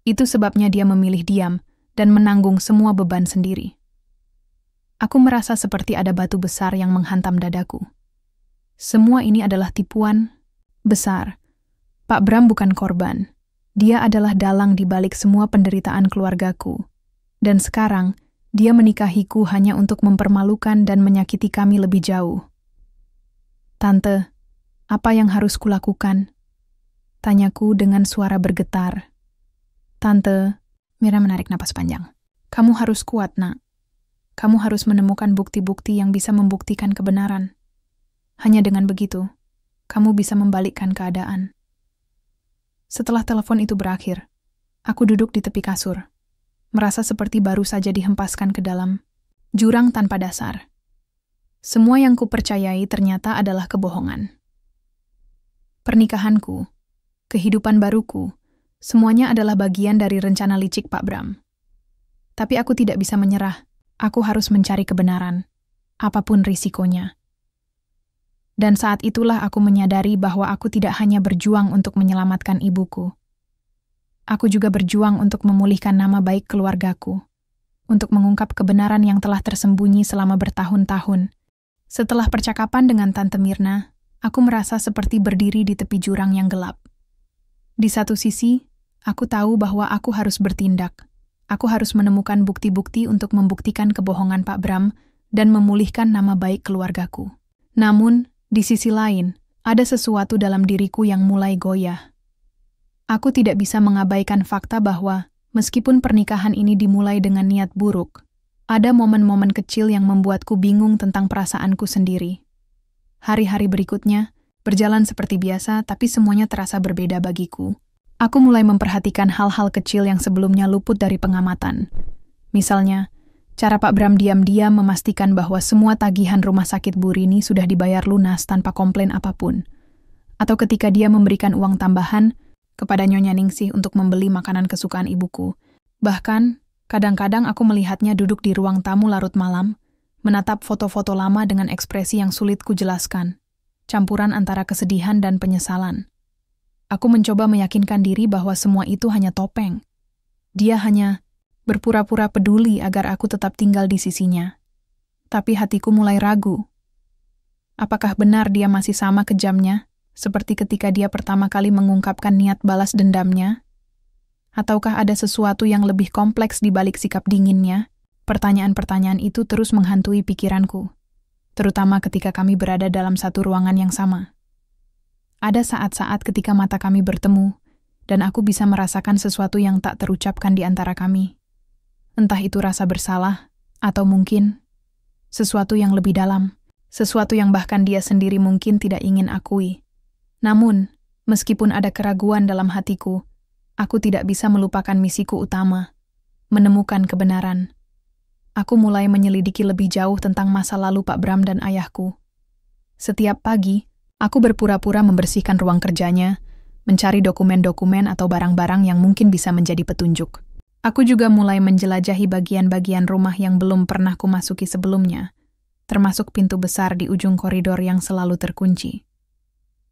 Itu sebabnya dia memilih diam dan menanggung semua beban sendiri. Aku merasa seperti ada batu besar yang menghantam dadaku. Semua ini adalah tipuan besar. Pak Bram bukan korban. Dia adalah dalang di balik semua penderitaan keluargaku. Dan sekarang, dia menikahiku hanya untuk mempermalukan dan menyakiti kami lebih jauh. Tante, apa yang harus kulakukan? Tanyaku dengan suara bergetar. Tante, Mira menarik napas panjang. Kamu harus kuat, Nak. Kamu harus menemukan bukti-bukti yang bisa membuktikan kebenaran. Hanya dengan begitu, kamu bisa membalikkan keadaan. Setelah telepon itu berakhir, aku duduk di tepi kasur, merasa seperti baru saja dihempaskan ke dalam jurang tanpa dasar. Semua yang kupercayai ternyata adalah kebohongan. Pernikahanku, kehidupan baruku, semuanya adalah bagian dari rencana licik Pak Bram. Tapi aku tidak bisa menyerah. Aku harus mencari kebenaran, apapun risikonya. Dan saat itulah aku menyadari bahwa aku tidak hanya berjuang untuk menyelamatkan ibuku. Aku juga berjuang untuk memulihkan nama baik keluargaku, untuk mengungkap kebenaran yang telah tersembunyi selama bertahun-tahun. Setelah percakapan dengan Tante Mirna, aku merasa seperti berdiri di tepi jurang yang gelap. Di satu sisi, aku tahu bahwa aku harus bertindak. Aku harus menemukan bukti-bukti untuk membuktikan kebohongan Pak Bram dan memulihkan nama baik keluargaku. Namun, di sisi lain, ada sesuatu dalam diriku yang mulai goyah. Aku tidak bisa mengabaikan fakta bahwa, meskipun pernikahan ini dimulai dengan niat buruk, ada momen-momen kecil yang membuatku bingung tentang perasaanku sendiri. Hari-hari berikutnya, berjalan seperti biasa tapi semuanya terasa berbeda bagiku. Aku mulai memperhatikan hal-hal kecil yang sebelumnya luput dari pengamatan. Misalnya, cara Pak Bram diam-diam memastikan bahwa semua tagihan rumah sakit Bu Rini sudah dibayar lunas tanpa komplain apapun. Atau ketika dia memberikan uang tambahan kepada Nyonya Ningsih untuk membeli makanan kesukaan ibuku. Bahkan, kadang-kadang aku melihatnya duduk di ruang tamu larut malam, menatap foto-foto lama dengan ekspresi yang sulit kujelaskan, campuran antara kesedihan dan penyesalan. Aku mencoba meyakinkan diri bahwa semua itu hanya topeng. Dia hanya berpura-pura peduli agar aku tetap tinggal di sisinya. Tapi hatiku mulai ragu. Apakah benar dia masih sama kejamnya, seperti ketika dia pertama kali mengungkapkan niat balas dendamnya? Ataukah ada sesuatu yang lebih kompleks di balik sikap dinginnya? Pertanyaan-pertanyaan itu terus menghantui pikiranku, terutama ketika kami berada dalam satu ruangan yang sama. Ada saat-saat ketika mata kami bertemu, dan aku bisa merasakan sesuatu yang tak terucapkan di antara kami. Entah itu rasa bersalah, atau mungkin sesuatu yang lebih dalam, sesuatu yang bahkan dia sendiri mungkin tidak ingin akui. Namun, meskipun ada keraguan dalam hatiku, aku tidak bisa melupakan misiku utama, menemukan kebenaran. Aku mulai menyelidiki lebih jauh tentang masa lalu Pak Bram dan ayahku. Setiap pagi, aku berpura-pura membersihkan ruang kerjanya, mencari dokumen-dokumen atau barang-barang yang mungkin bisa menjadi petunjuk. Aku juga mulai menjelajahi bagian-bagian rumah yang belum pernah kumasuki sebelumnya, termasuk pintu besar di ujung koridor yang selalu terkunci.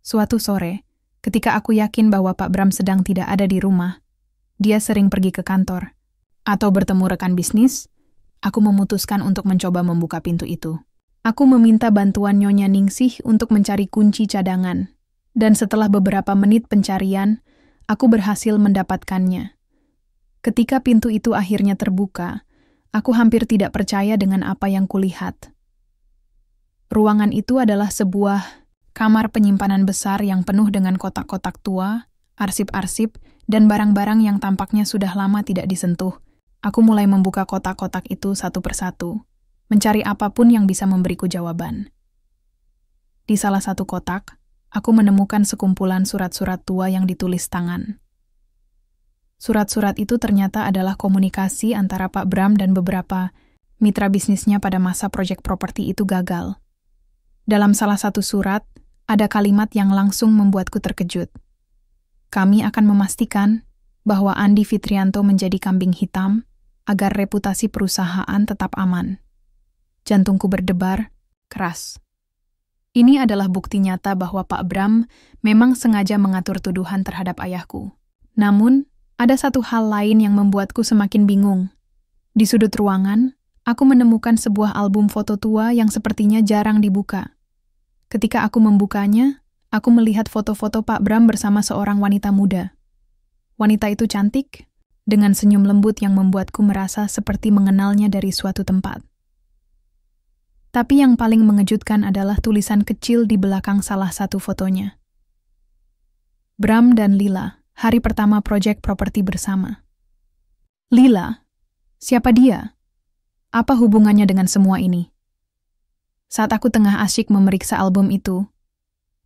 Suatu sore, ketika aku yakin bahwa Pak Bram sedang tidak ada di rumah, dia sering pergi ke kantor, atau bertemu rekan bisnis, aku memutuskan untuk mencoba membuka pintu itu. Aku meminta bantuan Nyonya Ningsih untuk mencari kunci cadangan, dan setelah beberapa menit pencarian, aku berhasil mendapatkannya. Ketika pintu itu akhirnya terbuka, aku hampir tidak percaya dengan apa yang kulihat. Ruangan itu adalah sebuah kamar penyimpanan besar yang penuh dengan kotak-kotak tua, arsip-arsip, dan barang-barang yang tampaknya sudah lama tidak disentuh. Aku mulai membuka kotak-kotak itu satu persatu, mencari apapun yang bisa memberiku jawaban. Di salah satu kotak, aku menemukan sekumpulan surat-surat tua yang ditulis tangan. Surat-surat itu ternyata adalah komunikasi antara Pak Bram dan beberapa mitra bisnisnya pada masa proyek properti itu gagal. Dalam salah satu surat, ada kalimat yang langsung membuatku terkejut. Kami akan memastikan bahwa Andi Fitrianto menjadi kambing hitam agar reputasi perusahaan tetap aman. Jantungku berdebar keras. Ini adalah bukti nyata bahwa Pak Bram memang sengaja mengatur tuduhan terhadap ayahku. Namun, ada satu hal lain yang membuatku semakin bingung. Di sudut ruangan, aku menemukan sebuah album foto tua yang sepertinya jarang dibuka. Ketika aku membukanya, aku melihat foto-foto Pak Bram bersama seorang wanita muda. Wanita itu cantik, dengan senyum lembut yang membuatku merasa seperti mengenalnya dari suatu tempat. Tapi yang paling mengejutkan adalah tulisan kecil di belakang salah satu fotonya. Bram dan Lila, hari pertama proyek properti bersama. Lila? Siapa dia? Apa hubungannya dengan semua ini? Saat aku tengah asyik memeriksa album itu,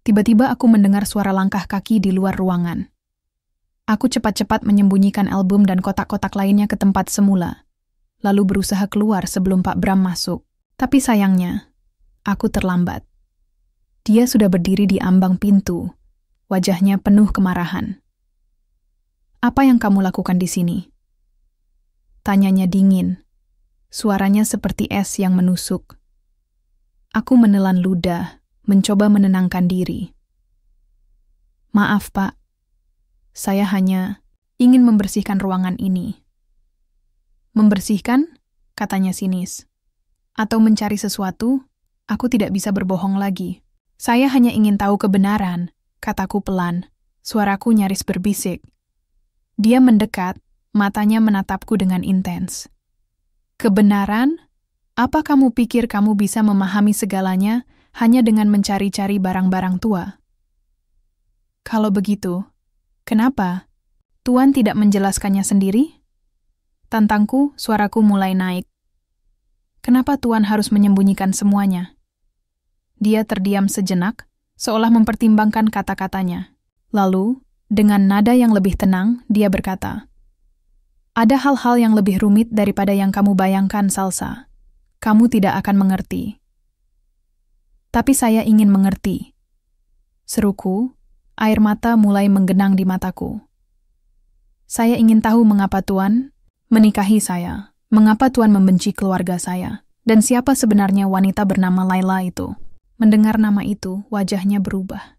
tiba-tiba aku mendengar suara langkah kaki di luar ruangan. Aku cepat-cepat menyembunyikan album dan kotak-kotak lainnya ke tempat semula, lalu berusaha keluar sebelum Pak Bram masuk. Tapi sayangnya, aku terlambat. Dia sudah berdiri di ambang pintu, wajahnya penuh kemarahan. "Apa yang kamu lakukan di sini?" Tanyanya dingin, suaranya seperti es yang menusuk. Aku menelan ludah, mencoba menenangkan diri. "Maaf, Pak. Saya hanya ingin membersihkan ruangan ini." "Membersihkan?" katanya sinis. "Atau mencari sesuatu?" Aku tidak bisa berbohong lagi. "Saya hanya ingin tahu kebenaran," kataku pelan. Suaraku nyaris berbisik. Dia mendekat, matanya menatapku dengan intens. "Kebenaran? Apa kamu pikir kamu bisa memahami segalanya hanya dengan mencari-cari barang-barang tua?" "Kalau begitu, kenapa Tuan tidak menjelaskannya sendiri?" Tantangku, suaraku mulai naik. "Kenapa Tuan harus menyembunyikan semuanya?" Dia terdiam sejenak, seolah mempertimbangkan kata-katanya. Lalu, dengan nada yang lebih tenang, dia berkata, "Ada hal-hal yang lebih rumit daripada yang kamu bayangkan, Salsa. Kamu tidak akan mengerti." "Tapi saya ingin mengerti," seruku, air mata mulai menggenang di mataku. "Saya ingin tahu mengapa Tuan menikahi saya, mengapa Tuan membenci keluarga saya, dan siapa sebenarnya wanita bernama Laila itu." Mendengar nama itu, wajahnya berubah.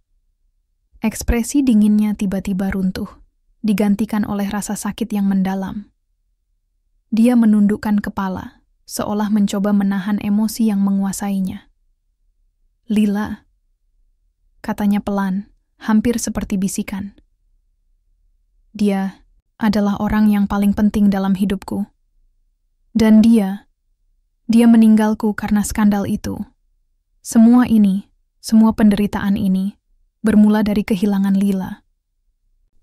Ekspresi dinginnya tiba-tiba runtuh, digantikan oleh rasa sakit yang mendalam. Dia menundukkan kepala, seolah mencoba menahan emosi yang menguasainya. "Lila," katanya pelan, hampir seperti bisikan. "Dia adalah orang yang paling penting dalam hidupku. Dan dia meninggalku karena skandal itu. Semua ini, semua penderitaan ini, bermula dari kehilangan Lila.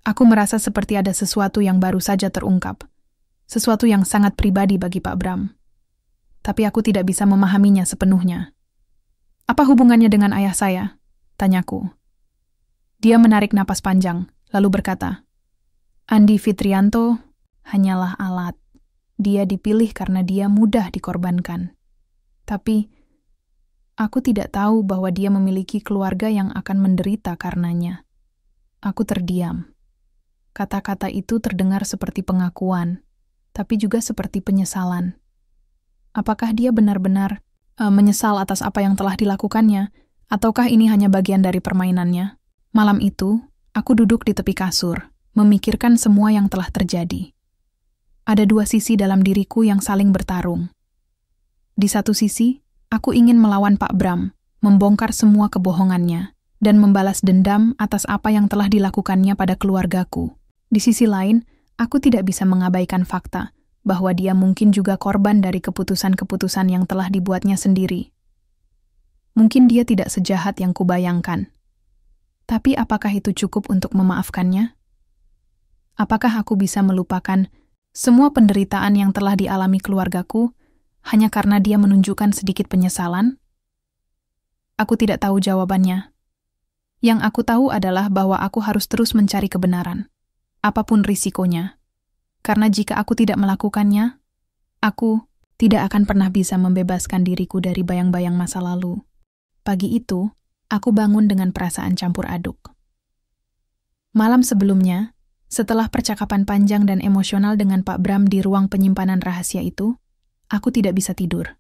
Aku merasa seperti ada sesuatu yang baru saja terungkap, sesuatu yang sangat pribadi bagi Pak Bram. Tapi aku tidak bisa memahaminya sepenuhnya." "Apa hubungannya dengan ayah saya?" tanyaku. Dia menarik napas panjang, lalu berkata, "Andi Fitrianto hanyalah alat. Dia dipilih karena dia mudah dikorbankan. Tapi aku tidak tahu bahwa dia memiliki keluarga yang akan menderita karenanya." Aku terdiam. Kata-kata itu terdengar seperti pengakuan, tapi juga seperti penyesalan. Apakah dia benar-benar menyesal atas apa yang telah dilakukannya, ataukah ini hanya bagian dari permainannya? Malam itu, aku duduk di tepi kasur, memikirkan semua yang telah terjadi. Ada dua sisi dalam diriku yang saling bertarung. Di satu sisi, aku ingin melawan Pak Bram, membongkar semua kebohongannya, dan membalas dendam atas apa yang telah dilakukannya pada keluargaku. Di sisi lain, aku tidak bisa mengabaikan fakta bahwa dia mungkin juga korban dari keputusan-keputusan yang telah dibuatnya sendiri. Mungkin dia tidak sejahat yang kubayangkan. Tapi apakah itu cukup untuk memaafkannya? Apakah aku bisa melupakan semua penderitaan yang telah dialami keluargaku hanya karena dia menunjukkan sedikit penyesalan? Aku tidak tahu jawabannya. Yang aku tahu adalah bahwa aku harus terus mencari kebenaran, apapun risikonya. Karena jika aku tidak melakukannya, aku tidak akan pernah bisa membebaskan diriku dari bayang-bayang masa lalu. Pagi itu, aku bangun dengan perasaan campur aduk. Malam sebelumnya, setelah percakapan panjang dan emosional dengan Pak Bram di ruang penyimpanan rahasia itu, aku tidak bisa tidur.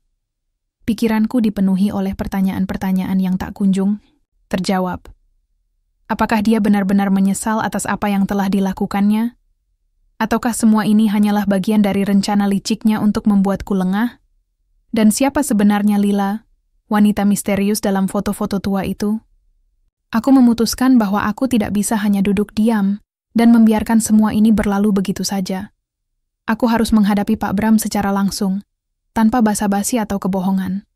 Pikiranku dipenuhi oleh pertanyaan-pertanyaan yang tak kunjung terjawab. Apakah dia benar-benar menyesal atas apa yang telah dilakukannya? Ataukah semua ini hanyalah bagian dari rencana liciknya untuk membuatku lengah? Dan siapa sebenarnya Lila, wanita misterius dalam foto-foto tua itu? Aku memutuskan bahwa aku tidak bisa hanya duduk diam dan membiarkan semua ini berlalu begitu saja. Aku harus menghadapi Pak Bram secara langsung, tanpa basa-basi atau kebohongan.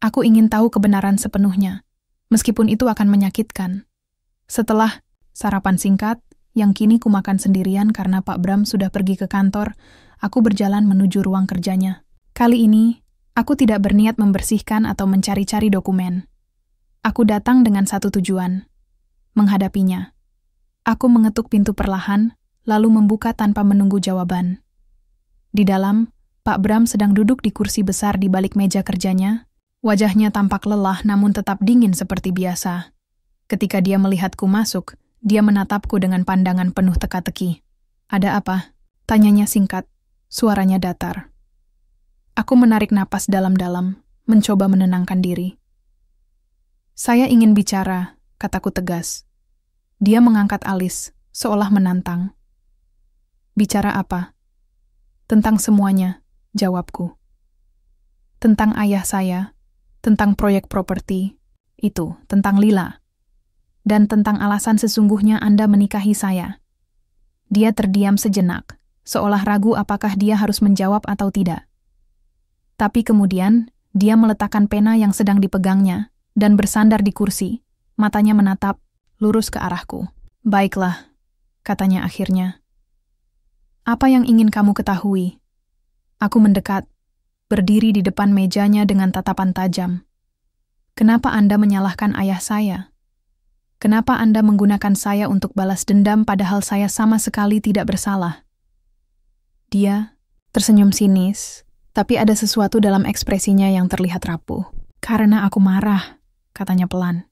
Aku ingin tahu kebenaran sepenuhnya, meskipun itu akan menyakitkan. Setelah sarapan singkat, yang kini kumakan sendirian karena Pak Bram sudah pergi ke kantor, aku berjalan menuju ruang kerjanya. Kali ini, aku tidak berniat membersihkan atau mencari-cari dokumen. Aku datang dengan satu tujuan, menghadapinya. Aku mengetuk pintu perlahan, lalu membuka tanpa menunggu jawaban. Di dalam, Pak Bram sedang duduk di kursi besar di balik meja kerjanya. Wajahnya tampak lelah namun tetap dingin seperti biasa. Ketika dia melihatku masuk, dia menatapku dengan pandangan penuh teka-teki. "Ada apa?" tanyanya singkat, suaranya datar. Aku menarik napas dalam-dalam, mencoba menenangkan diri. "Saya ingin bicara," kataku tegas. Dia mengangkat alis, seolah menantang. "Bicara apa?" "Tentang semuanya," jawabku. "Tentang ayah saya, tentang proyek properti, itu, tentang Lila, dan tentang alasan sesungguhnya Anda menikahi saya." Dia terdiam sejenak, seolah ragu apakah dia harus menjawab atau tidak. Tapi kemudian, dia meletakkan pena yang sedang dipegangnya dan bersandar di kursi, matanya menatap lurus ke arahku. "Baiklah," katanya akhirnya. "Apa yang ingin kamu ketahui?" Aku mendekat, berdiri di depan mejanya dengan tatapan tajam. "Kenapa Anda menyalahkan ayah saya? Kenapa Anda menggunakan saya untuk balas dendam padahal saya sama sekali tidak bersalah?" Dia tersenyum sinis, tapi ada sesuatu dalam ekspresinya yang terlihat rapuh. "Karena aku marah," katanya pelan.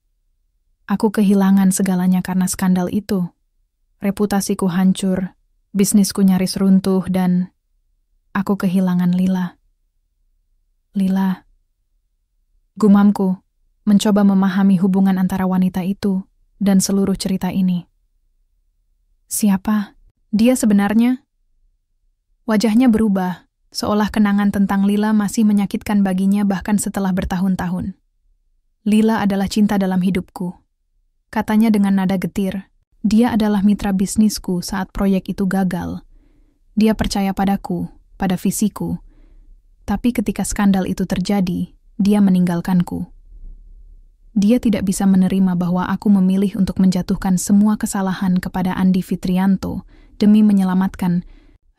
"Aku kehilangan segalanya karena skandal itu. Reputasiku hancur, bisnisku nyaris runtuh, dan aku kehilangan Lila." "Lila." Gumamku, mencoba memahami hubungan antara wanita itu dan seluruh cerita ini. Siapa dia sebenarnya? Wajahnya berubah, seolah kenangan tentang Lila masih menyakitkan baginya bahkan setelah bertahun-tahun. "Lila adalah cinta dalam hidupku," katanya dengan nada getir. "Dia adalah mitra bisnisku saat proyek itu gagal. Dia percaya padaku, pada visiku. Tapi ketika skandal itu terjadi, dia meninggalkanku. Dia tidak bisa menerima bahwa aku memilih untuk menjatuhkan semua kesalahan kepada Andi Fitrianto demi menyelamatkan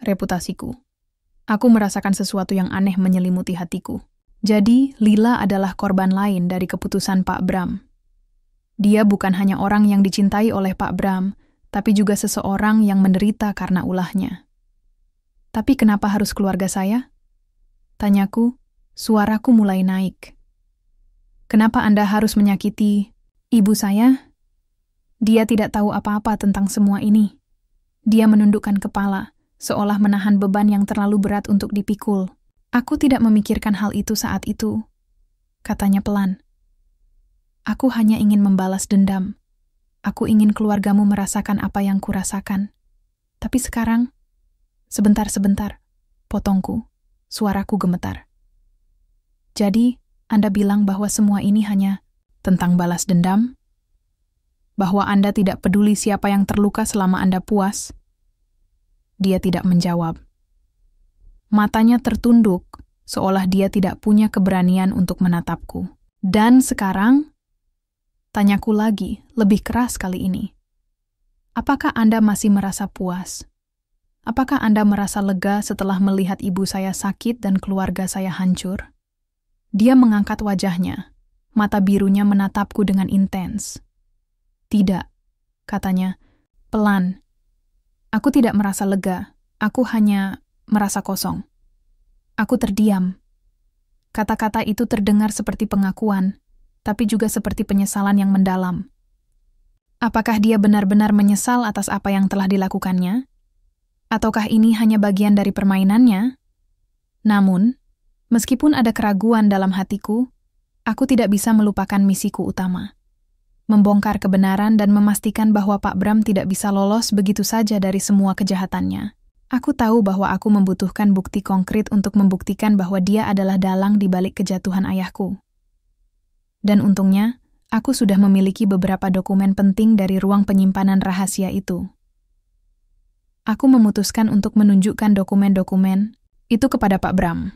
reputasiku. Aku merasakan sesuatu yang aneh menyelimuti hatiku. Jadi, Lila adalah korban lain dari keputusan Pak Bram. Dia bukan hanya orang yang dicintai oleh Pak Bram, tapi juga seseorang yang menderita karena ulahnya. Tapi kenapa harus keluarga saya? Tanyaku, suaraku mulai naik. Kenapa Anda harus menyakiti ibu saya? Dia tidak tahu apa-apa tentang semua ini. Dia menundukkan kepala, seolah menahan beban yang terlalu berat untuk dipikul. Aku tidak memikirkan hal itu saat itu, katanya pelan. Aku hanya ingin membalas dendam. Aku ingin keluargamu merasakan apa yang kurasakan. Tapi sekarang, sebentar, potongku, suaraku gemetar. Jadi, Anda bilang bahwa semua ini hanya tentang balas dendam? Bahwa Anda tidak peduli siapa yang terluka selama Anda puas? Dia tidak menjawab. Matanya tertunduk, seolah dia tidak punya keberanian untuk menatapku. Dan sekarang, tanyaku lagi, lebih keras kali ini. Apakah Anda masih merasa puas? Apakah Anda merasa lega setelah melihat ibu saya sakit dan keluarga saya hancur? Dia mengangkat wajahnya, mata birunya menatapku dengan intens. Tidak, katanya, pelan. Aku tidak merasa lega, aku hanya merasa kosong. Aku terdiam, Kata-kata itu terdengar seperti pengakuan, tapi juga seperti penyesalan yang mendalam. Apakah dia benar-benar menyesal atas apa yang telah dilakukannya? Ataukah ini hanya bagian dari permainannya? Namun, meskipun ada keraguan dalam hatiku, aku tidak bisa melupakan misiku utama. Membongkar kebenaran dan memastikan bahwa Pak Bram tidak bisa lolos begitu saja dari semua kejahatannya. Aku tahu bahwa aku membutuhkan bukti konkret untuk membuktikan bahwa dia adalah dalang di balik kejatuhan ayahku. Dan untungnya, aku sudah memiliki beberapa dokumen penting dari ruang penyimpanan rahasia itu. Aku memutuskan untuk menunjukkan dokumen-dokumen itu kepada Pak Bram.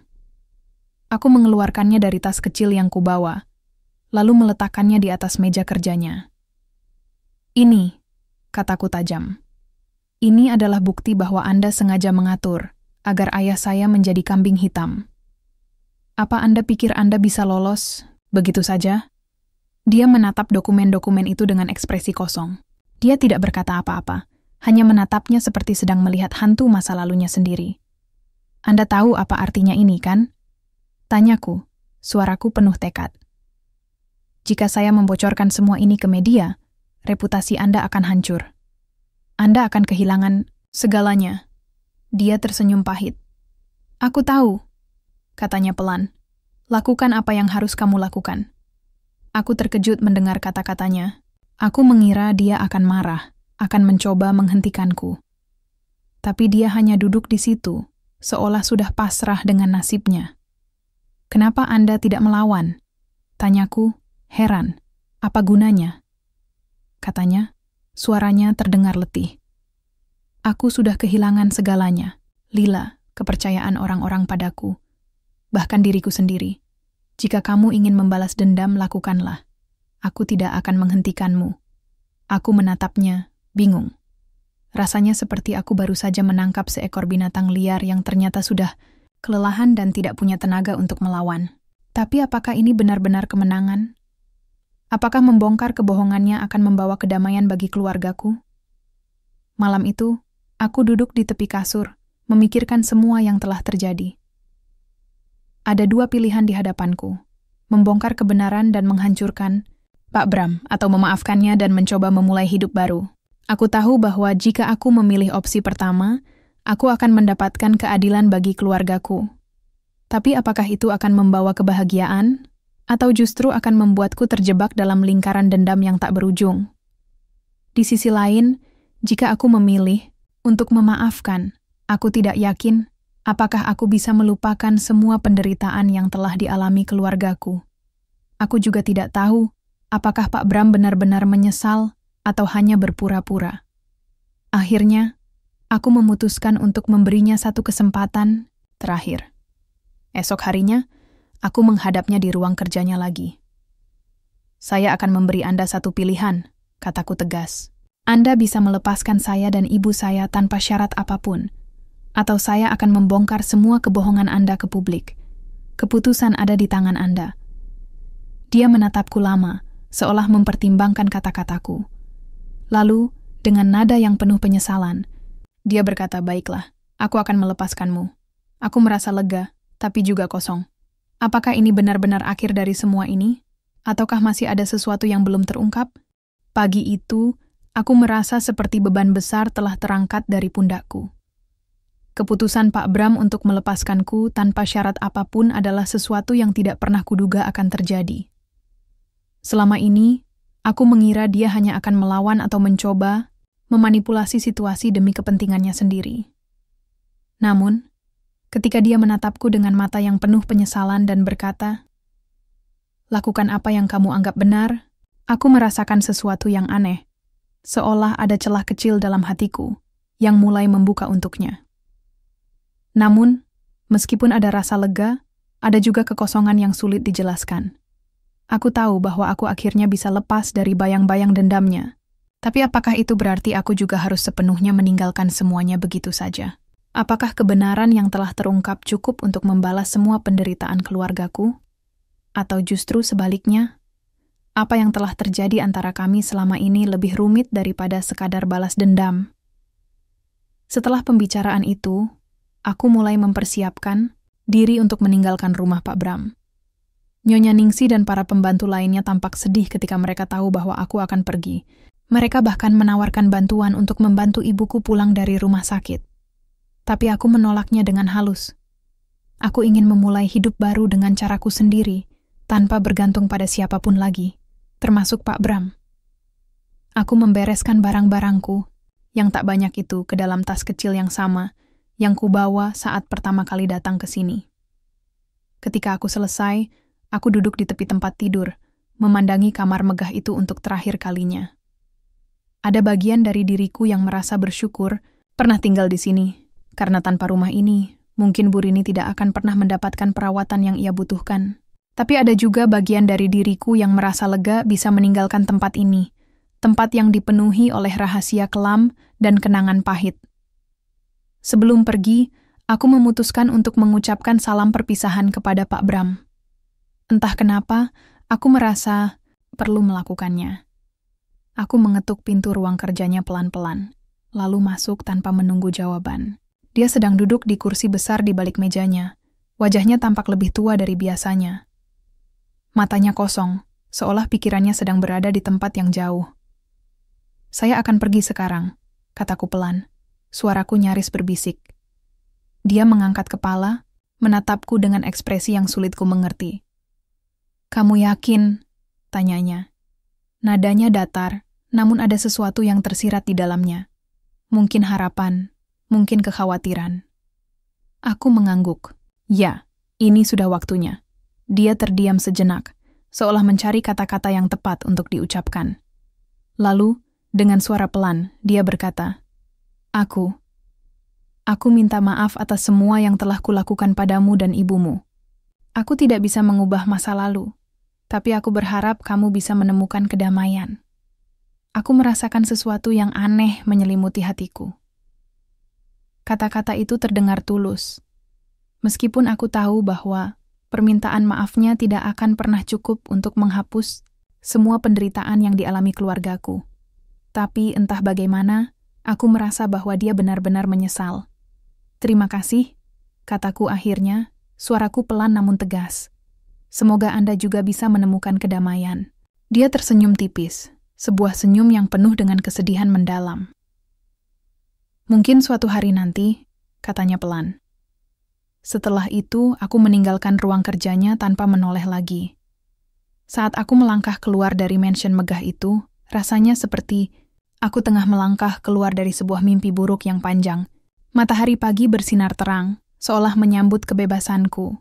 Aku mengeluarkannya dari tas kecil yang kubawa, lalu meletakkannya di atas meja kerjanya. "Ini," kataku tajam. "Ini adalah bukti bahwa Anda sengaja mengatur agar ayah saya menjadi kambing hitam. Apa Anda pikir Anda bisa lolos begitu saja?" Dia menatap dokumen-dokumen itu dengan ekspresi kosong. Dia tidak berkata apa-apa, hanya menatapnya seperti sedang melihat hantu masa lalunya sendiri. "Anda tahu apa artinya ini, kan?" Tanyaku, suaraku penuh tekad. "Jika saya membocorkan semua ini ke media, reputasi Anda akan hancur. Anda akan kehilangan segalanya." Dia tersenyum pahit. "Aku tahu," katanya pelan. "Lakukan apa yang harus kamu lakukan." Aku terkejut mendengar kata-katanya. Aku mengira dia akan marah, akan mencoba menghentikanku. Tapi dia hanya duduk di situ, seolah sudah pasrah dengan nasibnya. "Kenapa Anda tidak melawan?" Tanyaku, heran. "Apa gunanya?" Katanya, suaranya terdengar letih. "Aku sudah kehilangan segalanya, Lila, kepercayaan orang-orang padaku, bahkan diriku sendiri. Jika kamu ingin membalas dendam, lakukanlah. Aku tidak akan menghentikanmu." Aku menatapnya, bingung. Rasanya seperti aku baru saja menangkap seekor binatang liar yang ternyata sudah kelelahan dan tidak punya tenaga untuk melawan. Tapi apakah ini benar-benar kemenangan? Apakah membongkar kebohongannya akan membawa kedamaian bagi keluargaku? Malam itu, aku duduk di tepi kasur, memikirkan semua yang telah terjadi. Ada dua pilihan di hadapanku, membongkar kebenaran dan menghancurkan Pak Bram, atau memaafkannya dan mencoba memulai hidup baru. Aku tahu bahwa jika aku memilih opsi pertama, aku akan mendapatkan keadilan bagi keluargaku. Tapi apakah itu akan membawa kebahagiaan, atau justru akan membuatku terjebak dalam lingkaran dendam yang tak berujung? Di sisi lain, jika aku memilih untuk memaafkan, aku tidak yakin apakah aku bisa melupakan semua penderitaan yang telah dialami keluargaku. Aku juga tidak tahu apakah Pak Bram benar-benar menyesal atau hanya berpura-pura. Akhirnya, aku memutuskan untuk memberinya satu kesempatan terakhir. Esok harinya, aku menghadapnya di ruang kerjanya lagi. "Saya akan memberi Anda satu pilihan," kataku tegas. "Anda bisa melepaskan saya dan ibu saya tanpa syarat apapun, atau saya akan membongkar semua kebohongan Anda ke publik. Keputusan ada di tangan Anda." Dia menatapku lama, seolah mempertimbangkan kata-kataku. Lalu, dengan nada yang penuh penyesalan, dia berkata, "Baiklah, aku akan melepaskanmu." Aku merasa lega, tapi juga kosong. Apakah ini benar-benar akhir dari semua ini? Ataukah masih ada sesuatu yang belum terungkap? Pagi itu, aku merasa seperti beban besar telah terangkat dari pundakku. Keputusan Pak Bram untuk melepaskanku tanpa syarat apapun adalah sesuatu yang tidak pernah kuduga akan terjadi. Selama ini, aku mengira dia hanya akan melawan atau mencoba memanipulasi situasi demi kepentingannya sendiri. Namun, ketika dia menatapku dengan mata yang penuh penyesalan dan berkata, "Lakukan apa yang kamu anggap benar," aku merasakan sesuatu yang aneh, seolah ada celah kecil dalam hatiku yang mulai membuka untuknya. Namun, meskipun ada rasa lega, ada juga kekosongan yang sulit dijelaskan. Aku tahu bahwa aku akhirnya bisa lepas dari bayang-bayang dendamnya. Tapi apakah itu berarti aku juga harus sepenuhnya meninggalkan semuanya begitu saja? Apakah kebenaran yang telah terungkap cukup untuk membalas semua penderitaan keluargaku? Atau justru sebaliknya? Apa yang telah terjadi antara kami selama ini lebih rumit daripada sekadar balas dendam? Setelah pembicaraan itu, aku mulai mempersiapkan diri untuk meninggalkan rumah Pak Bram. Nyonya Ningsi dan para pembantu lainnya tampak sedih ketika mereka tahu bahwa aku akan pergi. Mereka bahkan menawarkan bantuan untuk membantu ibuku pulang dari rumah sakit. Tapi aku menolaknya dengan halus. Aku ingin memulai hidup baru dengan caraku sendiri, tanpa bergantung pada siapapun lagi, termasuk Pak Bram. Aku membereskan barang-barangku, yang tak banyak itu, ke dalam tas kecil yang sama, yang kubawa saat pertama kali datang ke sini. Ketika aku selesai, aku duduk di tepi tempat tidur, memandangi kamar megah itu untuk terakhir kalinya. Ada bagian dari diriku yang merasa bersyukur pernah tinggal di sini, karena tanpa rumah ini, mungkin Bu Rini tidak akan pernah mendapatkan perawatan yang ia butuhkan. Tapi ada juga bagian dari diriku yang merasa lega bisa meninggalkan tempat ini, tempat yang dipenuhi oleh rahasia kelam dan kenangan pahit. Sebelum pergi, aku memutuskan untuk mengucapkan salam perpisahan kepada Pak Bram. Entah kenapa, aku merasa perlu melakukannya. Aku mengetuk pintu ruang kerjanya pelan-pelan, lalu masuk tanpa menunggu jawaban. Dia sedang duduk di kursi besar di balik mejanya. Wajahnya tampak lebih tua dari biasanya. Matanya kosong, seolah pikirannya sedang berada di tempat yang jauh. "Saya akan pergi sekarang," kataku pelan. Suaraku nyaris berbisik. Dia mengangkat kepala, menatapku dengan ekspresi yang sulit ku mengerti. "Kamu yakin?" tanyanya. Nadanya datar, namun ada sesuatu yang tersirat di dalamnya. Mungkin harapan, mungkin kekhawatiran. Aku mengangguk. "Ya, ini sudah waktunya." Dia terdiam sejenak, seolah mencari kata-kata yang tepat untuk diucapkan. Lalu, dengan suara pelan, dia berkata, Aku minta maaf atas semua yang telah kulakukan padamu dan ibumu. Aku tidak bisa mengubah masa lalu, tapi aku berharap kamu bisa menemukan kedamaian. Aku merasakan sesuatu yang aneh menyelimuti hatiku." Kata-kata itu terdengar tulus. Meskipun aku tahu bahwa permintaan maafnya tidak akan pernah cukup untuk menghapus semua penderitaan yang dialami keluargaku. Tapi entah bagaimana, aku merasa bahwa dia benar-benar menyesal. "Terima kasih," kataku akhirnya, suaraku pelan namun tegas. "Semoga Anda juga bisa menemukan kedamaian." Dia tersenyum tipis, sebuah senyum yang penuh dengan kesedihan mendalam. "Mungkin suatu hari nanti," katanya pelan. Setelah itu, aku meninggalkan ruang kerjanya tanpa menoleh lagi. Saat aku melangkah keluar dari mansion megah itu, rasanya seperti aku tengah melangkah keluar dari sebuah mimpi buruk yang panjang. Matahari pagi bersinar terang, seolah menyambut kebebasanku.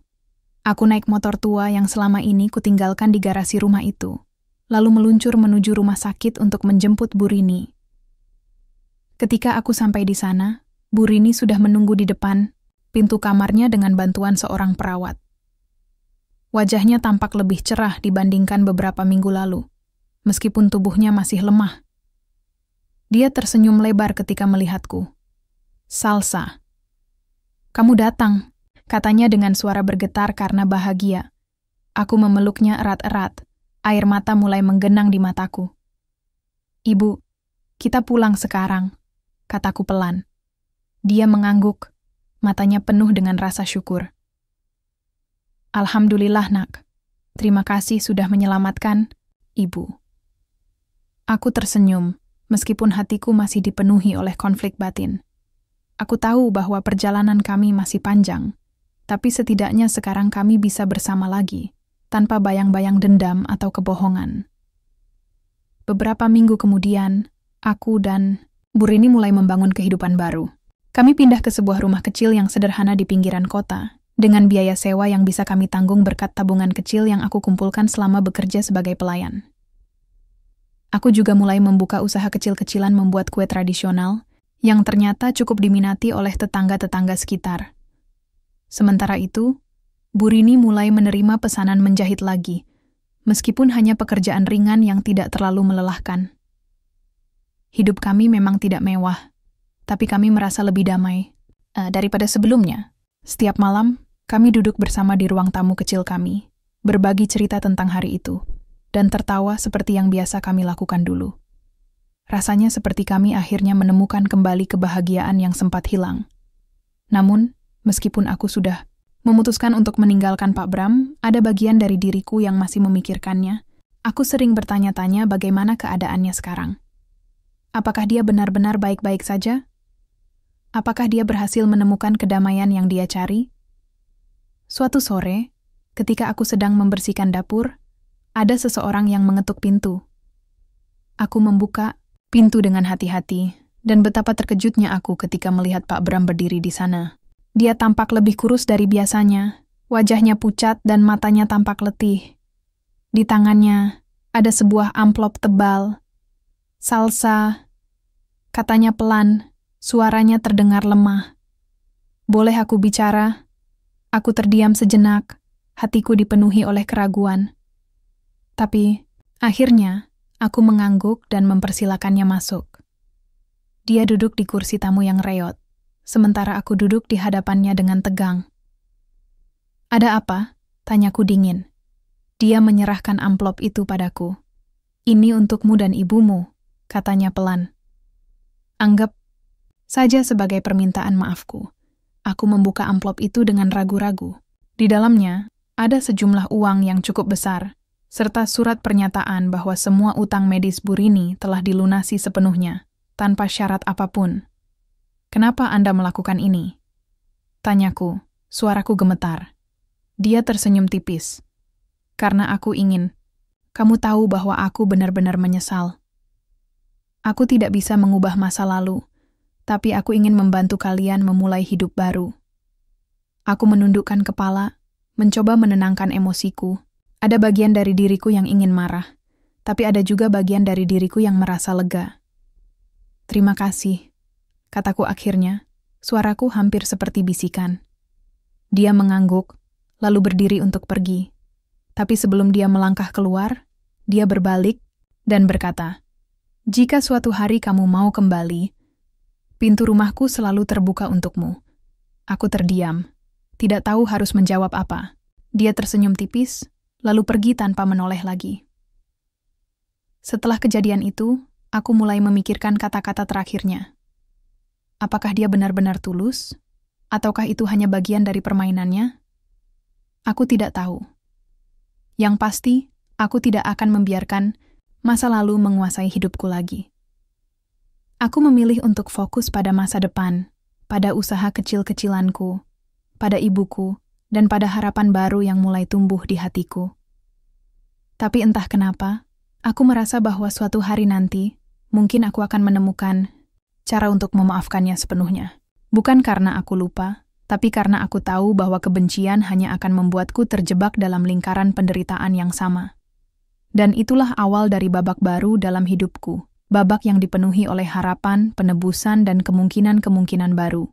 Aku naik motor tua yang selama ini kutinggalkan di garasi rumah itu, lalu meluncur menuju rumah sakit untuk menjemput Bu Rini. Ketika aku sampai di sana, Bu Rini sudah menunggu di depan pintu kamarnya dengan bantuan seorang perawat. Wajahnya tampak lebih cerah dibandingkan beberapa minggu lalu, meskipun tubuhnya masih lemah. Dia tersenyum lebar ketika melihatku. "Salsa, kamu datang," katanya dengan suara bergetar karena bahagia. Aku memeluknya erat-erat, air mata mulai menggenang di mataku. "Ibu, kita pulang sekarang," kataku pelan. Dia mengangguk, matanya penuh dengan rasa syukur. "Alhamdulillah, Nak. Terima kasih sudah menyelamatkan Ibu." Aku tersenyum, meskipun hatiku masih dipenuhi oleh konflik batin. Aku tahu bahwa perjalanan kami masih panjang, tapi setidaknya sekarang kami bisa bersama lagi, tanpa bayang-bayang dendam atau kebohongan. Beberapa minggu kemudian, aku dan Bu Rini mulai membangun kehidupan baru. Kami pindah ke sebuah rumah kecil yang sederhana di pinggiran kota, dengan biaya sewa yang bisa kami tanggung berkat tabungan kecil yang aku kumpulkan selama bekerja sebagai pelayan. Aku juga mulai membuka usaha kecil-kecilan membuat kue tradisional, yang ternyata cukup diminati oleh tetangga-tetangga sekitar. Sementara itu, Bu Rini mulai menerima pesanan menjahit lagi, meskipun hanya pekerjaan ringan yang tidak terlalu melelahkan. Hidup kami memang tidak mewah, tapi kami merasa lebih damai daripada sebelumnya. Setiap malam, kami duduk bersama di ruang tamu kecil kami, berbagi cerita tentang hari itu, dan tertawa seperti yang biasa kami lakukan dulu. Rasanya seperti kami akhirnya menemukan kembali kebahagiaan yang sempat hilang. Namun, meskipun aku sudah Memutuskan untuk meninggalkan Pak Bram, ada bagian dari diriku yang masih memikirkannya. Aku sering bertanya-tanya bagaimana keadaannya sekarang. Apakah dia benar-benar baik-baik saja? Apakah dia berhasil menemukan kedamaian yang dia cari? Suatu sore, ketika aku sedang membersihkan dapur, ada seseorang yang mengetuk pintu. Aku membuka pintu dengan hati-hati, dan betapa terkejutnya aku ketika melihat Pak Bram berdiri di sana. Dia tampak lebih kurus dari biasanya, wajahnya pucat dan matanya tampak letih. Di tangannya ada sebuah amplop tebal. "Salsa," katanya pelan, suaranya terdengar lemah. "Boleh aku bicara?" Aku terdiam sejenak, hatiku dipenuhi oleh keraguan. Tapi, akhirnya, aku mengangguk dan mempersilakannya masuk. Dia duduk di kursi tamu yang reot, sementara aku duduk di hadapannya dengan tegang. "Ada apa?" tanyaku dingin. Dia menyerahkan amplop itu padaku. "Ini untukmu dan ibumu," katanya pelan. Anggap saja sebagai permintaan maafku. Aku membuka amplop itu dengan ragu-ragu. Di dalamnya, ada sejumlah uang yang cukup besar, serta surat pernyataan bahwa semua utang medis Bu Rini telah dilunasi sepenuhnya, tanpa syarat apapun. "Kenapa Anda melakukan ini?" tanyaku, suaraku gemetar. Dia tersenyum tipis. "Karena aku ingin kamu tahu bahwa aku benar-benar menyesal. Aku tidak bisa mengubah masa lalu, tapi aku ingin membantu kalian memulai hidup baru." Aku menundukkan kepala, mencoba menenangkan emosiku. Ada bagian dari diriku yang ingin marah, tapi ada juga bagian dari diriku yang merasa lega. "Terima kasih," kataku akhirnya, suaraku hampir seperti bisikan. Dia mengangguk, lalu berdiri untuk pergi. Tapi sebelum dia melangkah keluar, dia berbalik dan berkata, "Jika suatu hari kamu mau kembali, pintu rumahku selalu terbuka untukmu." Aku terdiam, tidak tahu harus menjawab apa. Dia tersenyum tipis, lalu pergi tanpa menoleh lagi. Setelah kejadian itu, aku mulai memikirkan kata-kata terakhirnya. Apakah dia benar-benar tulus? Ataukah itu hanya bagian dari permainannya? Aku tidak tahu. Yang pasti, aku tidak akan membiarkan masa lalu menguasai hidupku lagi. Aku memilih untuk fokus pada masa depan, pada usaha kecil-kecilanku, pada ibuku, dan pada harapan baru yang mulai tumbuh di hatiku. Tapi entah kenapa, aku merasa bahwa suatu hari nanti, mungkin aku akan menemukan cara untuk memaafkannya sepenuhnya. Bukan karena aku lupa, tapi karena aku tahu bahwa kebencian hanya akan membuatku terjebak dalam lingkaran penderitaan yang sama. Dan itulah awal dari babak baru dalam hidupku, babak yang dipenuhi oleh harapan, penebusan, dan kemungkinan-kemungkinan baru.